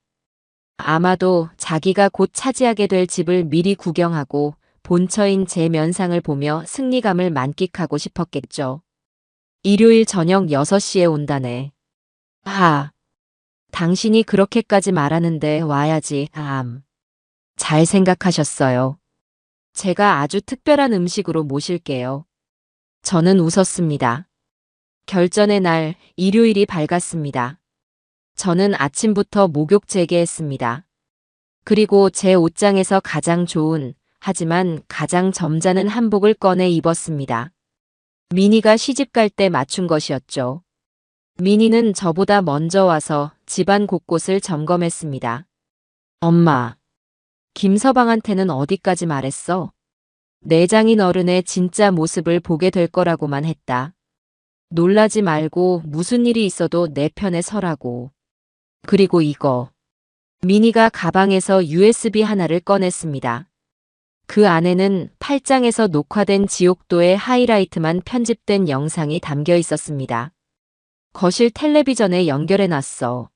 아마도 자기가 곧 차지하게 될 집을 미리 구경하고 본처인 제 면상을 보며 승리감을 만끽하고 싶었겠죠. 일요일 저녁 6시에 온다네. 당신이 그렇게까지 말하는데 와야지. 잘 생각하셨어요. 제가 아주 특별한 음식으로 모실게요. 저는 웃었습니다. 결전의 날 일요일이 밝았습니다. 저는 아침부터 목욕 재개했습니다. 그리고 제 옷장에서 가장 좋은 하지만 가장 점잖은 한복을 꺼내 입었습니다. 미니가 시집갈 때 맞춘 것이었죠. 미니는 저보다 먼저 와서 집안 곳곳을 점검했습니다. 엄마, 김서방한테는 어디까지 말했어? 내장인 어른의 진짜 모습을 보게 될 거라고만 했다. 놀라지 말고 무슨 일이 있어도 내 편에 서라고. 그리고 이거. 미니가 가방에서 USB 하나를 꺼냈습니다. 그 안에는 8장에서 녹화된 지옥도의 하이라이트만 편집된 영상이 담겨 있었습니다. 거실 텔레비전에 연결해 놨어.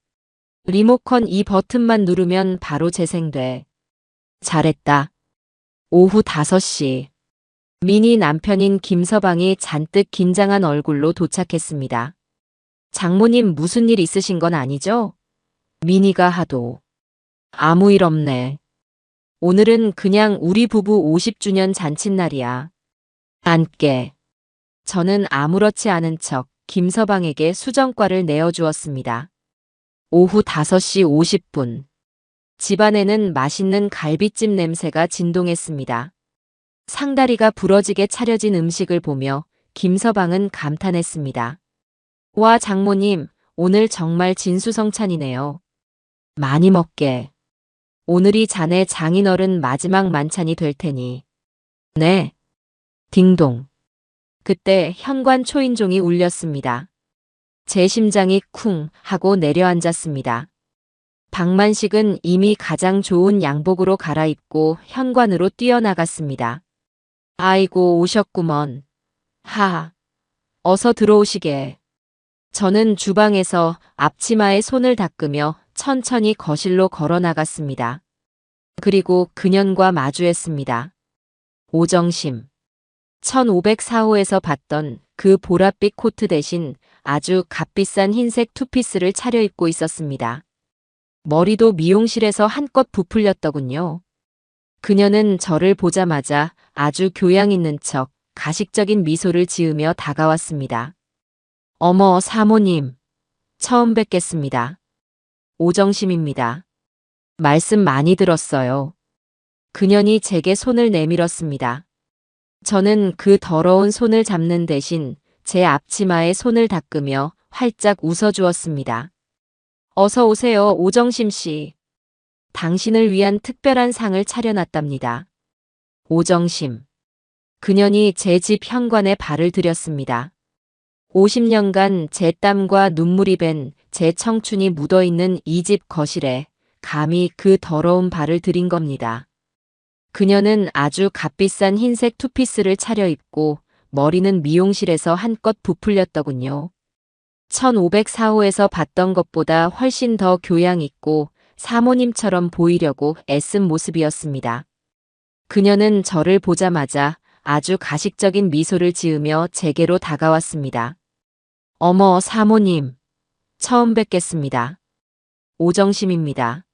리모컨 이 버튼만 누르면 바로 재생돼. 잘했다. 오후 5시. 민희 남편인 김서방이 잔뜩 긴장한 얼굴로 도착했습니다. 장모님 무슨 일 있으신 건 아니죠? 민희가 하도. 아무 일 없네. 오늘은 그냥 우리 부부 50주년 잔칫날이야. 앉게. 저는 아무렇지 않은 척 김서방에게 수정과를 내어주었습니다. 오후 5시 50분. 집안에는 맛있는 갈비찜 냄새가 진동했습니다. 상다리가 부러지게 차려진 음식을 보며 김서방은 감탄했습니다. 와, 장모님, 오늘 정말 진수성찬이네요. 많이 먹게. 오늘이 자네 장인어른 마지막 만찬이 될 테니. 네. 딩동. 그때 현관 초인종이 울렸습니다. 제 심장이 쿵 하고 내려앉았습니다. 박만식은 이미 가장 좋은 양복으로 갈아입고 현관으로 뛰어나갔습니다. 아이고, 오셨구먼. 하하. 어서 들어오시게. 저는 주방에서 앞치마에 손을 닦으며 천천히 거실로 걸어 나갔습니다. 그리고 그년과 마주했습니다. 오정심. 1504호에서 봤던 그 보랏빛 코트 대신 아주 값비싼 흰색 투피스를 차려입고 있었습니다. 머리도 미용실에서 한껏 부풀렸더군요. 그녀는 저를 보자마자 아주 교양 있는 척 가식적인 미소를 지으며 다가왔습니다. 어머, 사모님. 처음 뵙겠습니다. 오정심입니다. 말씀 많이 들었어요. 그년이 제게 손을 내밀었습니다. 저는 그 더러운 손을 잡는 대신 제 앞치마에 손을 닦으며 활짝 웃어주었습니다. 어서 오세요, 오정심 씨. 당신을 위한 특별한 상을 차려놨답니다. 오정심. 그년이 제 집 현관에 발을 들였습니다. 50년간 제 땀과 눈물이 밴 제 청춘이 묻어있는 이 집 거실에 감히 그 더러운 발을 들인 겁니다. 그녀는 아주 값비싼 흰색 투피스를 차려입고 머리는 미용실에서 한껏 부풀렸더군요. 1504호에서 봤던 것보다 훨씬 더 교양 있고 사모님처럼 보이려고 애쓴 모습이었습니다. 그녀는 저를 보자마자 아주 가식적인 미소를 지으며 제게로 다가왔습니다. 어머, 사모님. 처음 뵙겠습니다. 오정심입니다.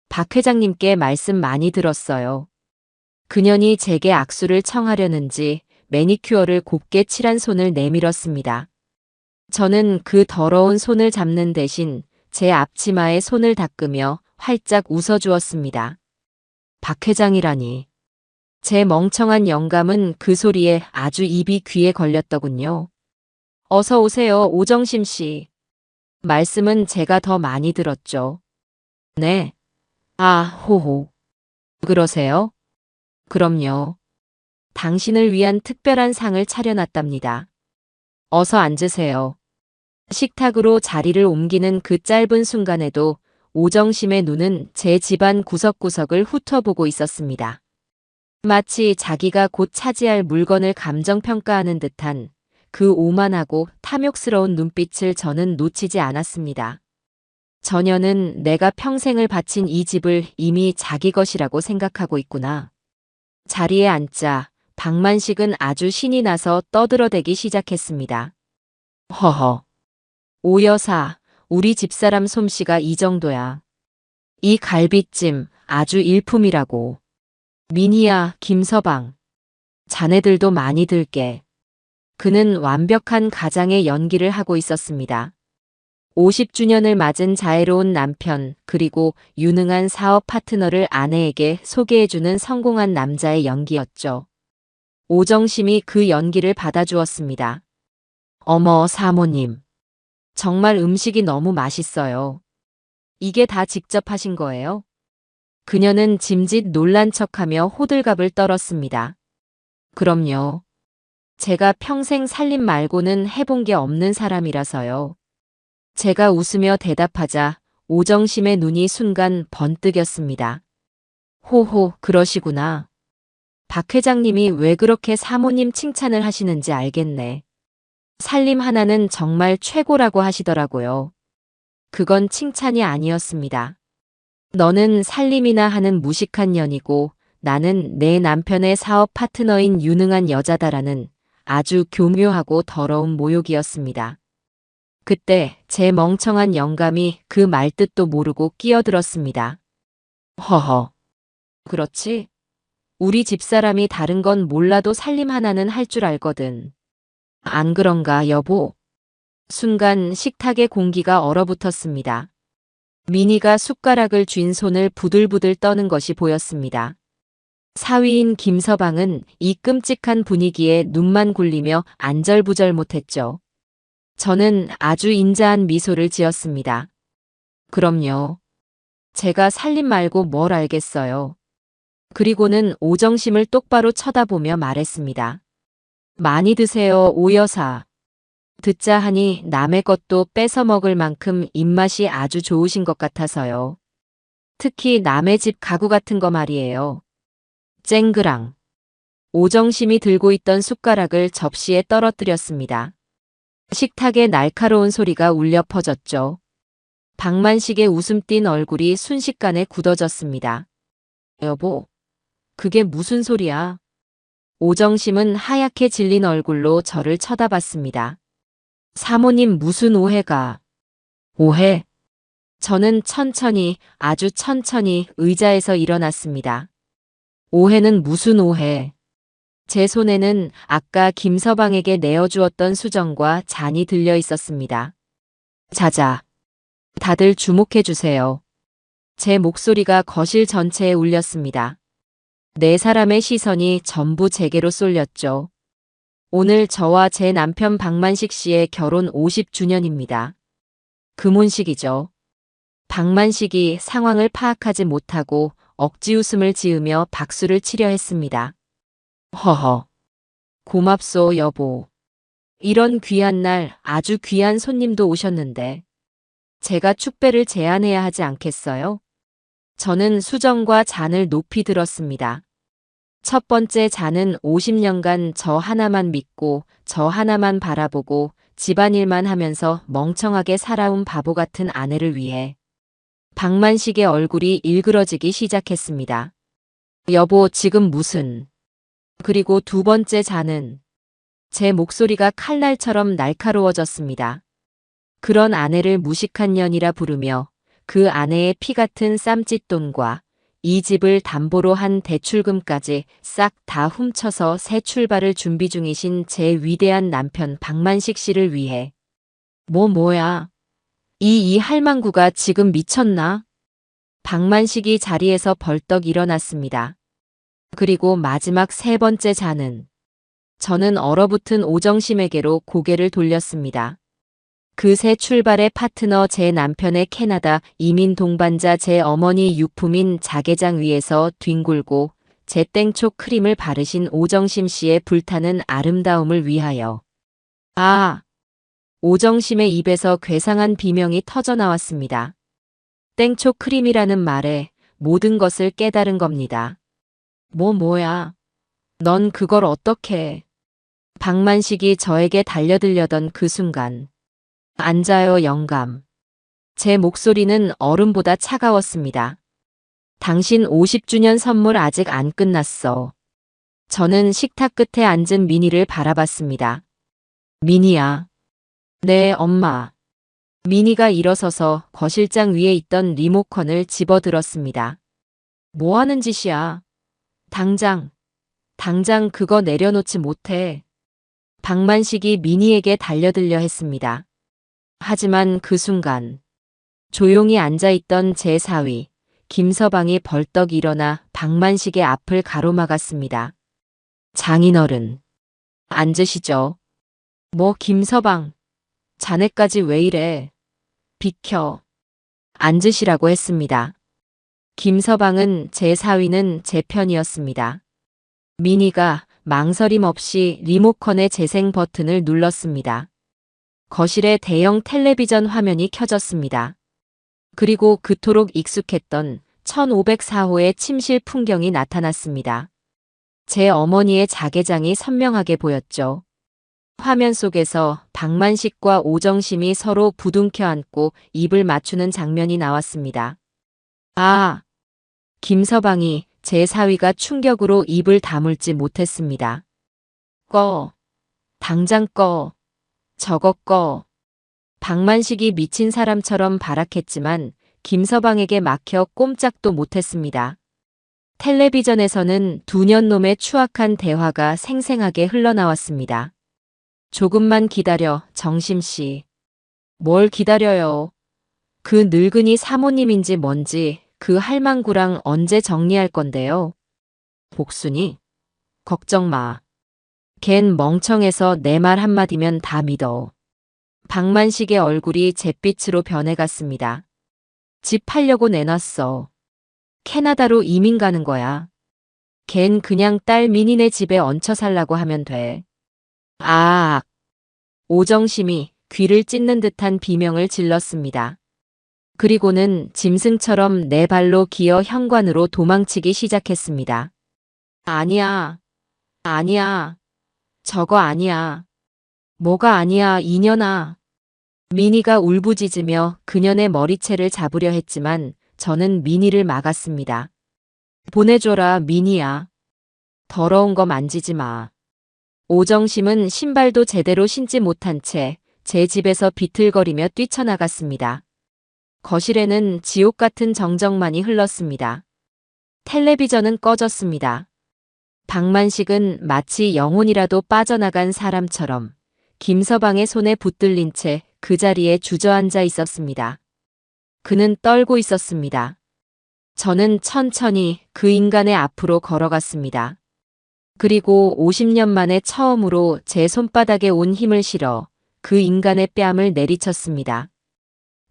박 회장님께 말씀 많이 들었어요. 그년이 제게 악수를 청하려는지 매니큐어를 곱게 칠한 손을 내밀었습니다. 저는 그 더러운 손을 잡는 대신 제 앞치마에 손을 닦으며 활짝 웃어주었습니다. 박 회장이라니. 제 멍청한 영감은 그 소리에 아주 입이 귀에 걸렸더군요. 어서 오세요, 오정심 씨. 말씀은 제가 더 많이 들었죠. 네. 아, 호호. 그러세요? 그럼요. 당신을 위한 특별한 상을 차려놨답니다. 어서 앉으세요. 식탁으로 자리를 옮기는 그 짧은 순간에도 오정심의 눈은 제 집안 구석구석을 훑어보고 있었습니다. 마치 자기가 곧 차지할 물건을 감정평가하는 듯한 그 오만하고 탐욕스러운 눈빛을 저는 놓치지 않았습니다. 저녀는 내가 평생을 바친 이 집을 이미 자기 것이라고 생각하고 있구나. 자리에 앉자 박만식은 아주 신이 나서 떠들어대기 시작했습니다. 허허. 오 여사, 우리 집사람 솜씨가 이 정도야. 이 갈비찜 아주 일품이라고. 민희야, 김서방. 자네들도 많이 들게. 그는 완벽한 가장의 연기를 하고 있었습니다. 50주년을 맞은 자애로운 남편 그리고 유능한 사업 파트너를 아내에게 소개해주는 성공한 남자의 연기였죠. 오정심이 그 연기를 받아주었습니다. 어머, 사모님. 정말 음식이 너무 맛있어요. 이게 다 직접 하신 거예요? 그녀는 짐짓 놀란 척하며 호들갑을 떨었습니다. 그럼요. 제가 평생 살림 말고는 해본 게 없는 사람이라서요. 제가 웃으며 대답하자 오정심의 눈이 순간 번뜩였습니다. 호호, 그러시구나. 박 회장님이 왜 그렇게 사모님 칭찬을 하시는지 알겠네. 살림 하나는 정말 최고라고 하시더라고요. 그건 칭찬이 아니었습니다. 너는 살림이나 하는 무식한 년이고 나는 내 남편의 사업 파트너인 유능한 여자다라는 아주 교묘하고 더러운 모욕이었습니다. 그때 제 멍청한 영감이 그 말뜻도 모르고 끼어들었습니다. 허허. 그렇지? 우리 집사람이 다른 건 몰라도 살림 하나는 할 줄 알거든. 안 그런가, 여보? 순간 식탁의 공기가 얼어붙었습니다. 미니가 숟가락을 쥔 손을 부들부들 떠는 것이 보였습니다. 사위인 김서방은 이 끔찍한 분위기에 눈만 굴리며 안절부절 못했죠. 저는 아주 인자한 미소를 지었습니다. 그럼요. 제가 살림 말고 뭘 알겠어요. 그리고는 오정심을 똑바로 쳐다보며 말했습니다. 많이 드세요, 오 여사. 듣자 하니 남의 것도 뺏어 먹을 만큼 입맛이 아주 좋으신 것 같아서요. 특히 남의 집 가구 같은 거 말이에요. 쨍그랑. 오정심이 들고 있던 숟가락을 접시에 떨어뜨렸습니다. 식탁에 날카로운 소리가 울려 퍼졌죠. 박만식의 웃음 띤 얼굴이 순식간에 굳어졌습니다. 여보, 그게 무슨 소리야? 오정심은 하얗게 질린 얼굴로 저를 쳐다봤습니다. 사모님 무슨 오해가? 오해? 저는 천천히, 아주 천천히 의자에서 일어났습니다. 오해는 무슨 오해? 제 손에는 아까 김서방에게 내어주었던 수정과 잔이 들려 있었습니다. 자자. 다들 주목해 주세요. 제 목소리가 거실 전체에 울렸습니다. 네 사람의 시선이 전부 제게로 쏠렸죠. 오늘 저와 제 남편 박만식 씨의 결혼 50주년입니다. 금혼식이죠. 박만식이 상황을 파악하지 못하고 억지 웃음을 지으며 박수를 치려 했습니다. 허허. 고맙소, 여보. 이런 귀한 날 아주 귀한 손님도 오셨는데 제가 축배를 제안해야 하지 않겠어요? 저는 수정과 잔을 높이 들었습니다. 첫 번째 잔은 50년간 저 하나만 믿고 저 하나만 바라보고 집안일만 하면서 멍청하게 살아온 바보 같은 아내를 위해. 박만식의 얼굴이 일그러지기 시작했습니다. 여보, 지금 무슨. 그리고 두 번째 잔은. 제 목소리가 칼날처럼 날카로워졌습니다. 그런 아내를 무식한 년이라 부르며 그 아내의 피 같은 쌈짓돈과 이 집을 담보로 한 대출금까지 싹 다 훔쳐서 새 출발을 준비 중이신 제 위대한 남편 박만식 씨를 위해. 뭐야. 이 할망구가 지금 미쳤나? 박만식이 자리에서 벌떡 일어났습니다. 그리고 마지막 세 번째 잔은. 저는 얼어붙은 오정심에게로 고개를 돌렸습니다. 그 새 출발의 파트너 제 남편의 캐나다 이민 동반자 제 어머니 유품인 자개장 위에서 뒹굴고 제 땡초 크림을 바르신 오정심 씨의 불타는 아름다움을 위하여. 아! 오정심의 입에서 괴상한 비명이 터져 나왔습니다. 땡초 크림이라는 말에 모든 것을 깨달은 겁니다. 뭐야? 넌 그걸 어떻게. 박만식이 저에게 달려들려던 그 순간. 앉아요, 영감. 제 목소리는 얼음보다 차가웠습니다. 당신 50주년 선물 아직 안 끝났어. 저는 식탁 끝에 앉은 미니를 바라봤습니다. 미니야. 네, 엄마. 미니가 일어서서 거실장 위에 있던 리모컨을 집어들었습니다. 뭐 하는 짓이야? 당장 그거 내려놓지 못해. 박만식이 미니에게 달려들려 했습니다. 하지만 그 순간 조용히 앉아있던 제 사위 김서방이 벌떡 일어나 박만식의 앞을 가로막았습니다. 장인어른, 앉으시죠. 뭐 김서방, 자네까지 왜 이래. 비켜. 앉으시라고 했습니다. 김서방은 제 사위는 제 편이었습니다. 미니가 망설임 없이 리모컨의 재생 버튼을 눌렀습니다. 거실에 대형 텔레비전 화면이 켜졌습니다. 그리고 그토록 익숙했던 1504호의 침실 풍경이 나타났습니다. 제 어머니의 자개장이 선명하게 보였죠. 화면 속에서 박만식과 오정심이 서로 부둥켜 안고 입을 맞추는 장면이 나왔습니다. 아, 김서방이 제 사위가 충격으로 입을 다물지 못했습니다. 꺼. 당장 꺼. 저거 꺼. 박만식이 미친 사람처럼 발악했지만 김서방에게 막혀 꼼짝도 못했습니다. 텔레비전에서는 두 년놈의 추악한 대화가 생생하게 흘러나왔습니다. 조금만 기다려, 정심씨. 뭘 기다려요. 그 늙은이 사모님인지 뭔지 그 할망구랑 언제 정리할 건데요. 복순이? 걱정 마. 걘 멍청해서 내 말 한마디면 다 믿어. 박만식의 얼굴이 잿빛으로 변해갔습니다. 집 팔려고 내놨어. 캐나다로 이민 가는 거야. 걘 그냥 딸 민희네 집에 얹혀 살라고 하면 돼. 아, 오정심이 귀를 찢는 듯한 비명을 질렀습니다. 그리고는 짐승처럼 네 발로 기어 현관으로 도망치기 시작했습니다. 아니야, 아니야, 저거 아니야. 뭐가 아니야, 이년아. 민희가 울부짖으며 그년의 머리채를 잡으려 했지만 저는 민희를 막았습니다. 보내줘라, 민희야. 더러운 거 만지지 마. 오정심은 신발도 제대로 신지 못한 채 제 집에서 비틀거리며 뛰쳐나갔습니다. 거실에는 지옥 같은 정적만이 흘렀습니다. 텔레비전은 꺼졌습니다. 박만식은 마치 영혼이라도 빠져나간 사람처럼 김서방의 손에 붙들린 채 그 자리에 주저앉아 있었습니다. 그는 떨고 있었습니다. 저는 천천히 그 인간의 앞으로 걸어갔습니다. 그리고 50년 만에 처음으로 제 손바닥에 온 힘을 실어 그 인간의 뺨을 내리쳤습니다.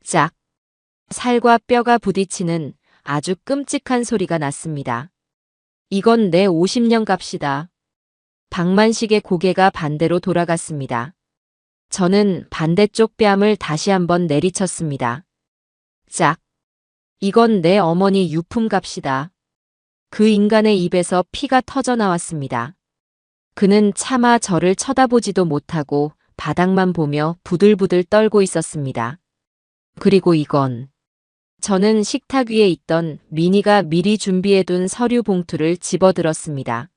짝! 살과 뼈가 부딪히는 아주 끔찍한 소리가 났습니다. 이건 내 50년 값이다. 박만식의 고개가 반대로 돌아갔습니다. 저는 반대쪽 뺨을 다시 한번 내리쳤습니다. 짝! 이건 내 어머니 유품 값이다. 그 인간의 입에서 피가 터져 나왔습니다. 그는 차마 저를 쳐다보지도 못하고 바닥만 보며 부들부들 떨고 있었습니다. 그리고 이건 저는 식탁 위에 있던 민희가 미리 준비해둔 서류 봉투를 집어들었습니다.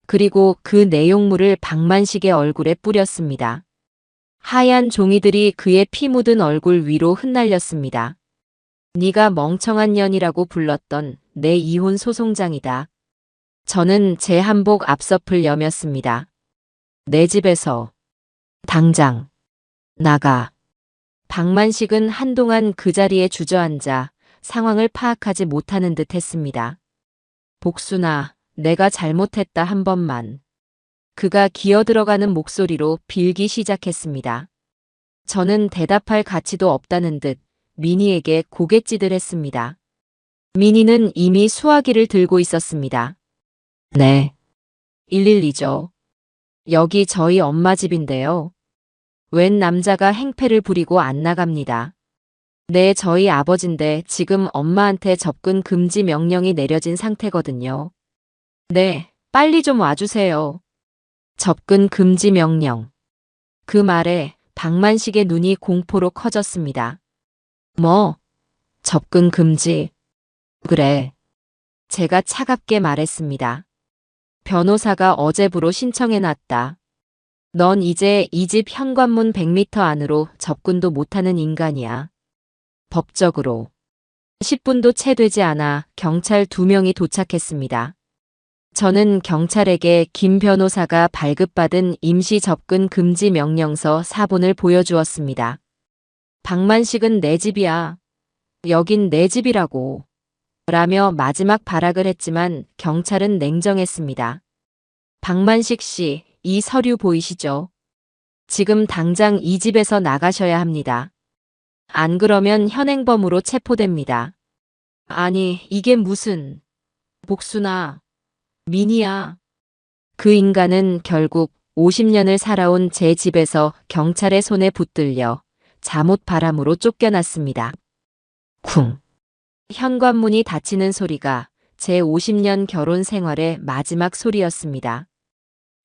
그리고 그 내용물을 박만식의 얼굴에 뿌렸습니다. 하얀 종이들이 그의 피 묻은 얼굴 위로 흩날렸습니다. 네가 멍청한 년이라고 불렀던 내 이혼 소송장이다. 저는 제 한복 앞서풀 여몄습니다. 내 집에서 당장 나가. 박만식은 한동안 그 자리에 주저앉아 상황을 파악하지 못하는 듯 했습니다. 복순아, 내가 잘못했다 한 번만. 그가 기어들어가는 목소리로 빌기 시작했습니다. 저는 대답할 가치도 없다는 듯 민희에게 고갯짓을 했습니다. 민희는 이미 수화기를 들고 있었습니다. 네. 112죠. 여기 저희 엄마 집인데요. 웬 남자가 행패를 부리고 안 나갑니다. 네, 저희 아버지인데 지금 엄마한테 접근 금지 명령이 내려진 상태거든요. 네, 빨리 좀 와주세요. 접근 금지 명령. 그 말에 박만식의 눈이 공포로 커졌습니다. 뭐? 접근 금지. 그래. 제가 차갑게 말했습니다. 변호사가 어제부로 신청해놨다. 넌 이제 이 집 현관문 100m 안으로 접근도 못하는 인간이야. 법적으로. 10분도 채 되지 않아 경찰 2명이 도착했습니다. 저는 경찰에게 김 변호사가 발급받은 임시 접근 금지 명령서 사본을 보여주었습니다. 박만식은 내 집이야. 여긴 내 집이라고. 라며 마지막 발악을 했지만 경찰은 냉정했습니다. 박만식 씨, 이 서류 보이시죠? 지금 당장 이 집에서 나가셔야 합니다. 안 그러면 현행범으로 체포됩니다. 아니, 이게 무슨... 복순아. 민희야. 그 인간은 결국 50년을 살아온 제 집에서 경찰의 손에 붙들려 잠옷 바람으로 쫓겨났습니다. 쿵. 현관문이 닫히는 소리가 제 50년 결혼 생활의 마지막 소리였습니다.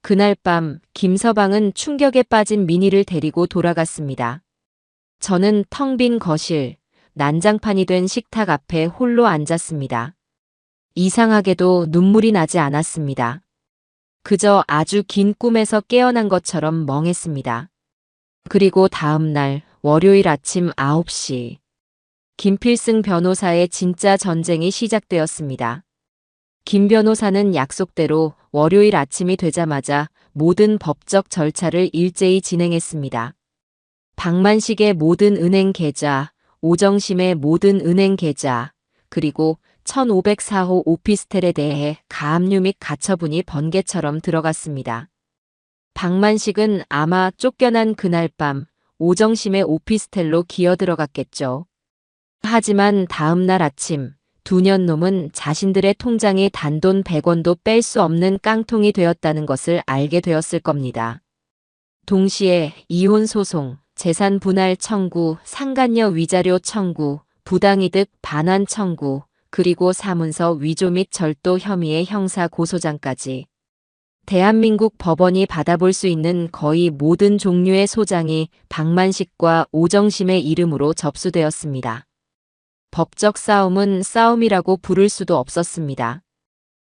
그날 밤 김서방은 충격에 빠진 민희를 데리고 돌아갔습니다. 저는 텅 빈 거실, 난장판이 된 식탁 앞에 홀로 앉았습니다. 이상하게도 눈물이 나지 않았습니다. 그저 아주 긴 꿈에서 깨어난 것처럼 멍했습니다. 그리고 다음 날 월요일 아침 9시. 김필승 변호사의 진짜 전쟁이 시작되었습니다. 김 변호사는 약속대로 월요일 아침이 되자마자 모든 법적 절차를 일제히 진행했습니다. 박만식의 모든 은행 계좌, 오정심의 모든 은행 계좌, 그리고 1504호 오피스텔에 대해 가압류 및 가처분이 번개처럼 들어갔습니다. 박만식은 아마 쫓겨난 그날 밤 오정심의 오피스텔로 기어들어갔겠죠. 하지만 다음 날 아침 두 년놈은 자신들의 통장에 단돈 100원도 뺄 수 없는 깡통이 되었다는 것을 알게 되었을 겁니다. 동시에 이혼 소송, 재산 분할 청구, 상간녀 위자료 청구, 부당이득 반환 청구, 그리고 사문서 위조 및 절도 혐의의 형사 고소장까지 대한민국 법원이 받아볼 수 있는 거의 모든 종류의 소장이 박만식과 오정심의 이름으로 접수되었습니다. 법적 싸움은 싸움이라고 부를 수도 없었습니다.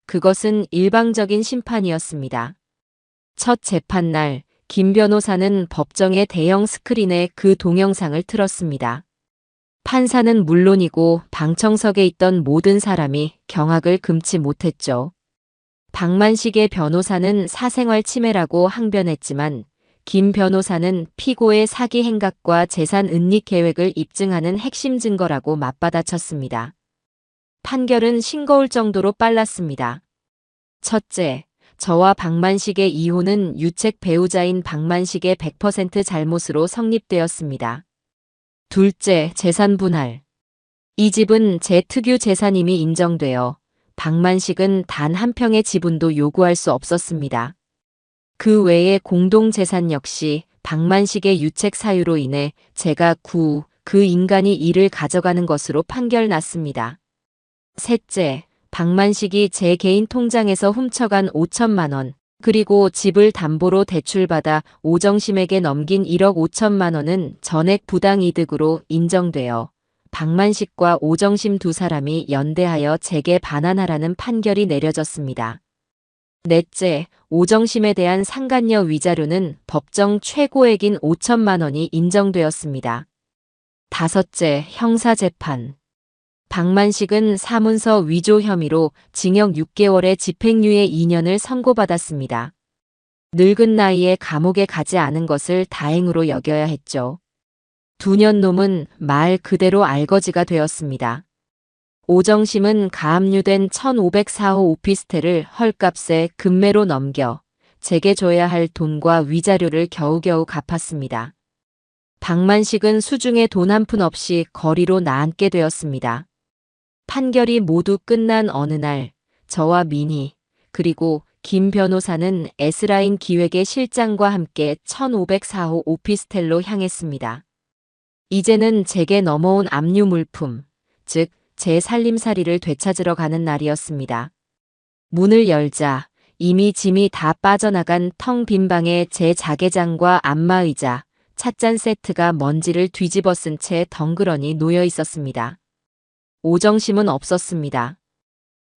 그것은 일방적인 심판이었습니다. 첫 재판날 김 변호사는 법정의 대형 스크린에 그 동영상을 틀었습니다. 판사는 물론이고 방청석에 있던 모든 사람이 경악을 금치 못했죠. 박만식의 변호사는 사생활 침해라고 항변했지만 김 변호사는 피고의 사기 행각과 재산 은닉 계획을 입증하는 핵심 증거라고 맞받아쳤습니다. 판결은 싱거울 정도로 빨랐습니다. 첫째, 저와 박만식의 이혼은 유책 배우자인 박만식의 100% 잘못으로 성립되었습니다. 둘째, 재산 분할. 이 집은 제 특유 재산임이 인정되어 박만식은 단 한 평의 지분도 요구할 수 없었습니다. 그 외에 공동재산 역시 박만식의 유책 사유로 인해 제가 그 인간이 이를 가져가는 것으로 판결났습니다. 셋째, 박만식이 제 개인 통장에서 훔쳐간 5천만 원, 그리고 집을 담보로 대출받아 오정심에게 넘긴 1억 5천만 원은 전액 부당이득으로 인정되어 박만식과 오정심 두 사람이 연대하여 제게 반환하라는 판결이 내려졌습니다. 넷째, 오정심에 대한 상간녀 위자료는 법정 최고액인 5천만 원이 인정되었습니다. 다섯째, 형사재판. 박만식은 사문서 위조 혐의로 징역 6개월에 집행유예 2년을 선고받았습니다. 늙은 나이에 감옥에 가지 않은 것을 다행으로 여겨야 했죠. 두 년놈은 말 그대로 알거지가 되었습니다. 오정심은 가압류된 1504호 오피스텔을 헐값에 금매로 넘겨 제게 줘야 할 돈과 위자료를 겨우겨우 갚았습니다. 박만식은 수중에 돈 한 푼 없이 거리로 나앉게 되었습니다. 판결이 모두 끝난 어느 날 저와 민희 그리고 김 변호사는 S라인 기획의 실장과 함께 1504호 오피스텔로 향했습니다. 이제는 제게 넘어온 압류 물품, 즉 제 살림살이를 되찾으러 가는 날이었습니다. 문을 열자 이미 짐이 다 빠져나간 텅 빈 방에 제 자개장과 안마의자, 찻잔 세트가 먼지를 뒤집어 쓴 채 덩그러니 놓여 있었습니다. 오정심은 없었습니다.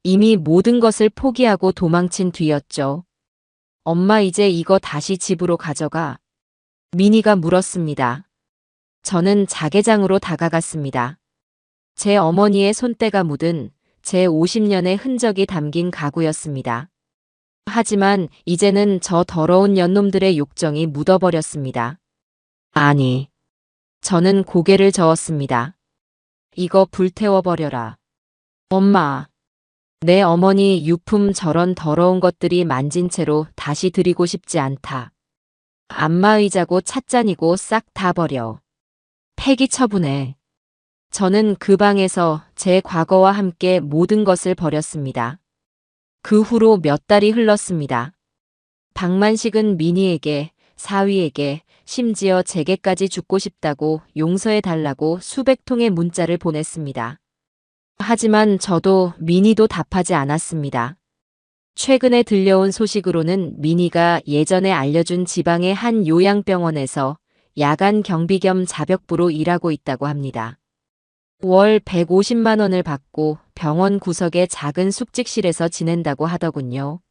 이미 모든 것을 포기하고 도망친 뒤였죠. 엄마 이제 이거 다시 집으로 가져가. 민희가 물었습니다. 저는 자개장으로 다가갔습니다. 제 어머니의 손때가 묻은 제 50년의 흔적이 담긴 가구였습니다. 하지만 이제는 저 더러운 년놈들의 욕정이 묻어버렸습니다. 아니, 저는 고개를 저었습니다. 이거 불태워버려라. 엄마, 내 어머니 유품 저런 더러운 것들이 만진 채로 다시 드리고 싶지 않다. 안마의자고 찻잔이고 싹 다 버려. 폐기 처분해. 저는 그 방에서 제 과거와 함께 모든 것을 버렸습니다. 그 후로 몇 달이 흘렀습니다. 박만식은 민희에게, 사위에게, 심지어 제게까지 죽고 싶다고 용서해달라고 수백 통의 문자를 보냈습니다. 하지만 저도 민희도 답하지 않았습니다. 최근에 들려온 소식으로는 민희가 예전에 알려준 지방의 한 요양병원에서 야간 경비 겸 자벽부로 일하고 있다고 합니다. 월 150만 원을 받고 병원 구석의 작은 숙직실에서 지낸다고 하더군요.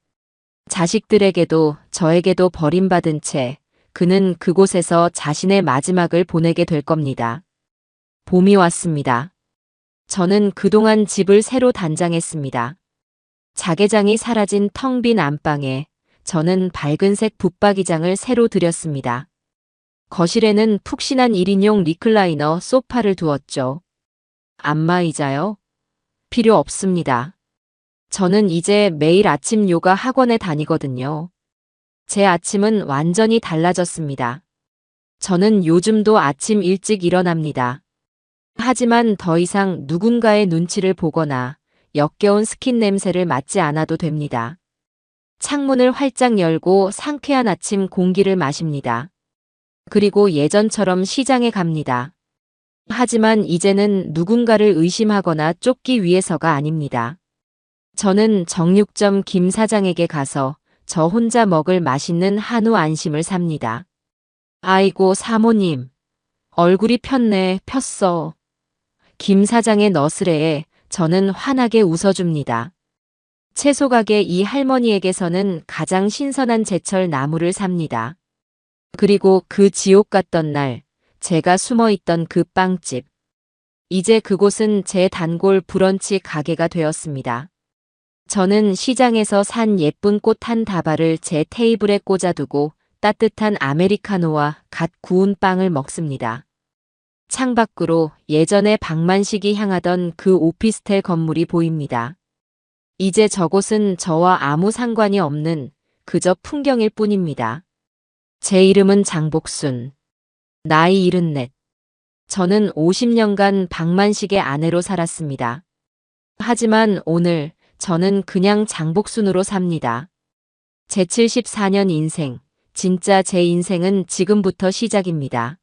자식들에게도 저에게도 버림받은 채 그는 그곳에서 자신의 마지막을 보내게 될 겁니다. 봄이 왔습니다. 저는 그동안 집을 새로 단장했습니다. 자개장이 사라진 텅 빈 안방에 저는 밝은색 붙박이장을 새로 들였습니다. 거실에는 푹신한 1인용 리클라이너 소파를 두었죠. 안마의자요? 필요 없습니다. 저는 이제 매일 아침 요가 학원에 다니거든요. 제 아침은 완전히 달라졌습니다. 저는 요즘도 아침 일찍 일어납니다. 하지만 더 이상 누군가의 눈치를 보거나 역겨운 스킨 냄새를 맡지 않아도 됩니다. 창문을 활짝 열고 상쾌한 아침 공기를 마십니다. 그리고 예전처럼 시장에 갑니다. 하지만 이제는 누군가를 의심하거나 쫓기 위해서가 아닙니다. 저는 정육점 김 사장에게 가서 저 혼자 먹을 맛있는 한우 안심을 삽니다. 아이고 사모님, 얼굴이 폈네, 폈어. 김 사장의 너스레에 저는 환하게 웃어줍니다. 채소가게 이 할머니에게서는 가장 신선한 제철 나물을 삽니다. 그리고 그 지옥 같던 날, 제가 숨어있던 그 빵집. 이제 그곳은 제 단골 브런치 가게가 되었습니다. 저는 시장에서 산 예쁜 꽃 한 다발을 제 테이블에 꽂아두고 따뜻한 아메리카노와 갓 구운 빵을 먹습니다. 창밖으로 예전에 박만식이 향하던 그 오피스텔 건물이 보입니다. 이제 저곳은 저와 아무 상관이 없는 그저 풍경일 뿐입니다. 제 이름은 장복순. 나이 74. 저는 50년간 박만식의 아내로 살았습니다. 하지만 오늘 저는 그냥 장복순으로 삽니다. 제 74년 인생, 진짜 제 인생은 지금부터 시작입니다.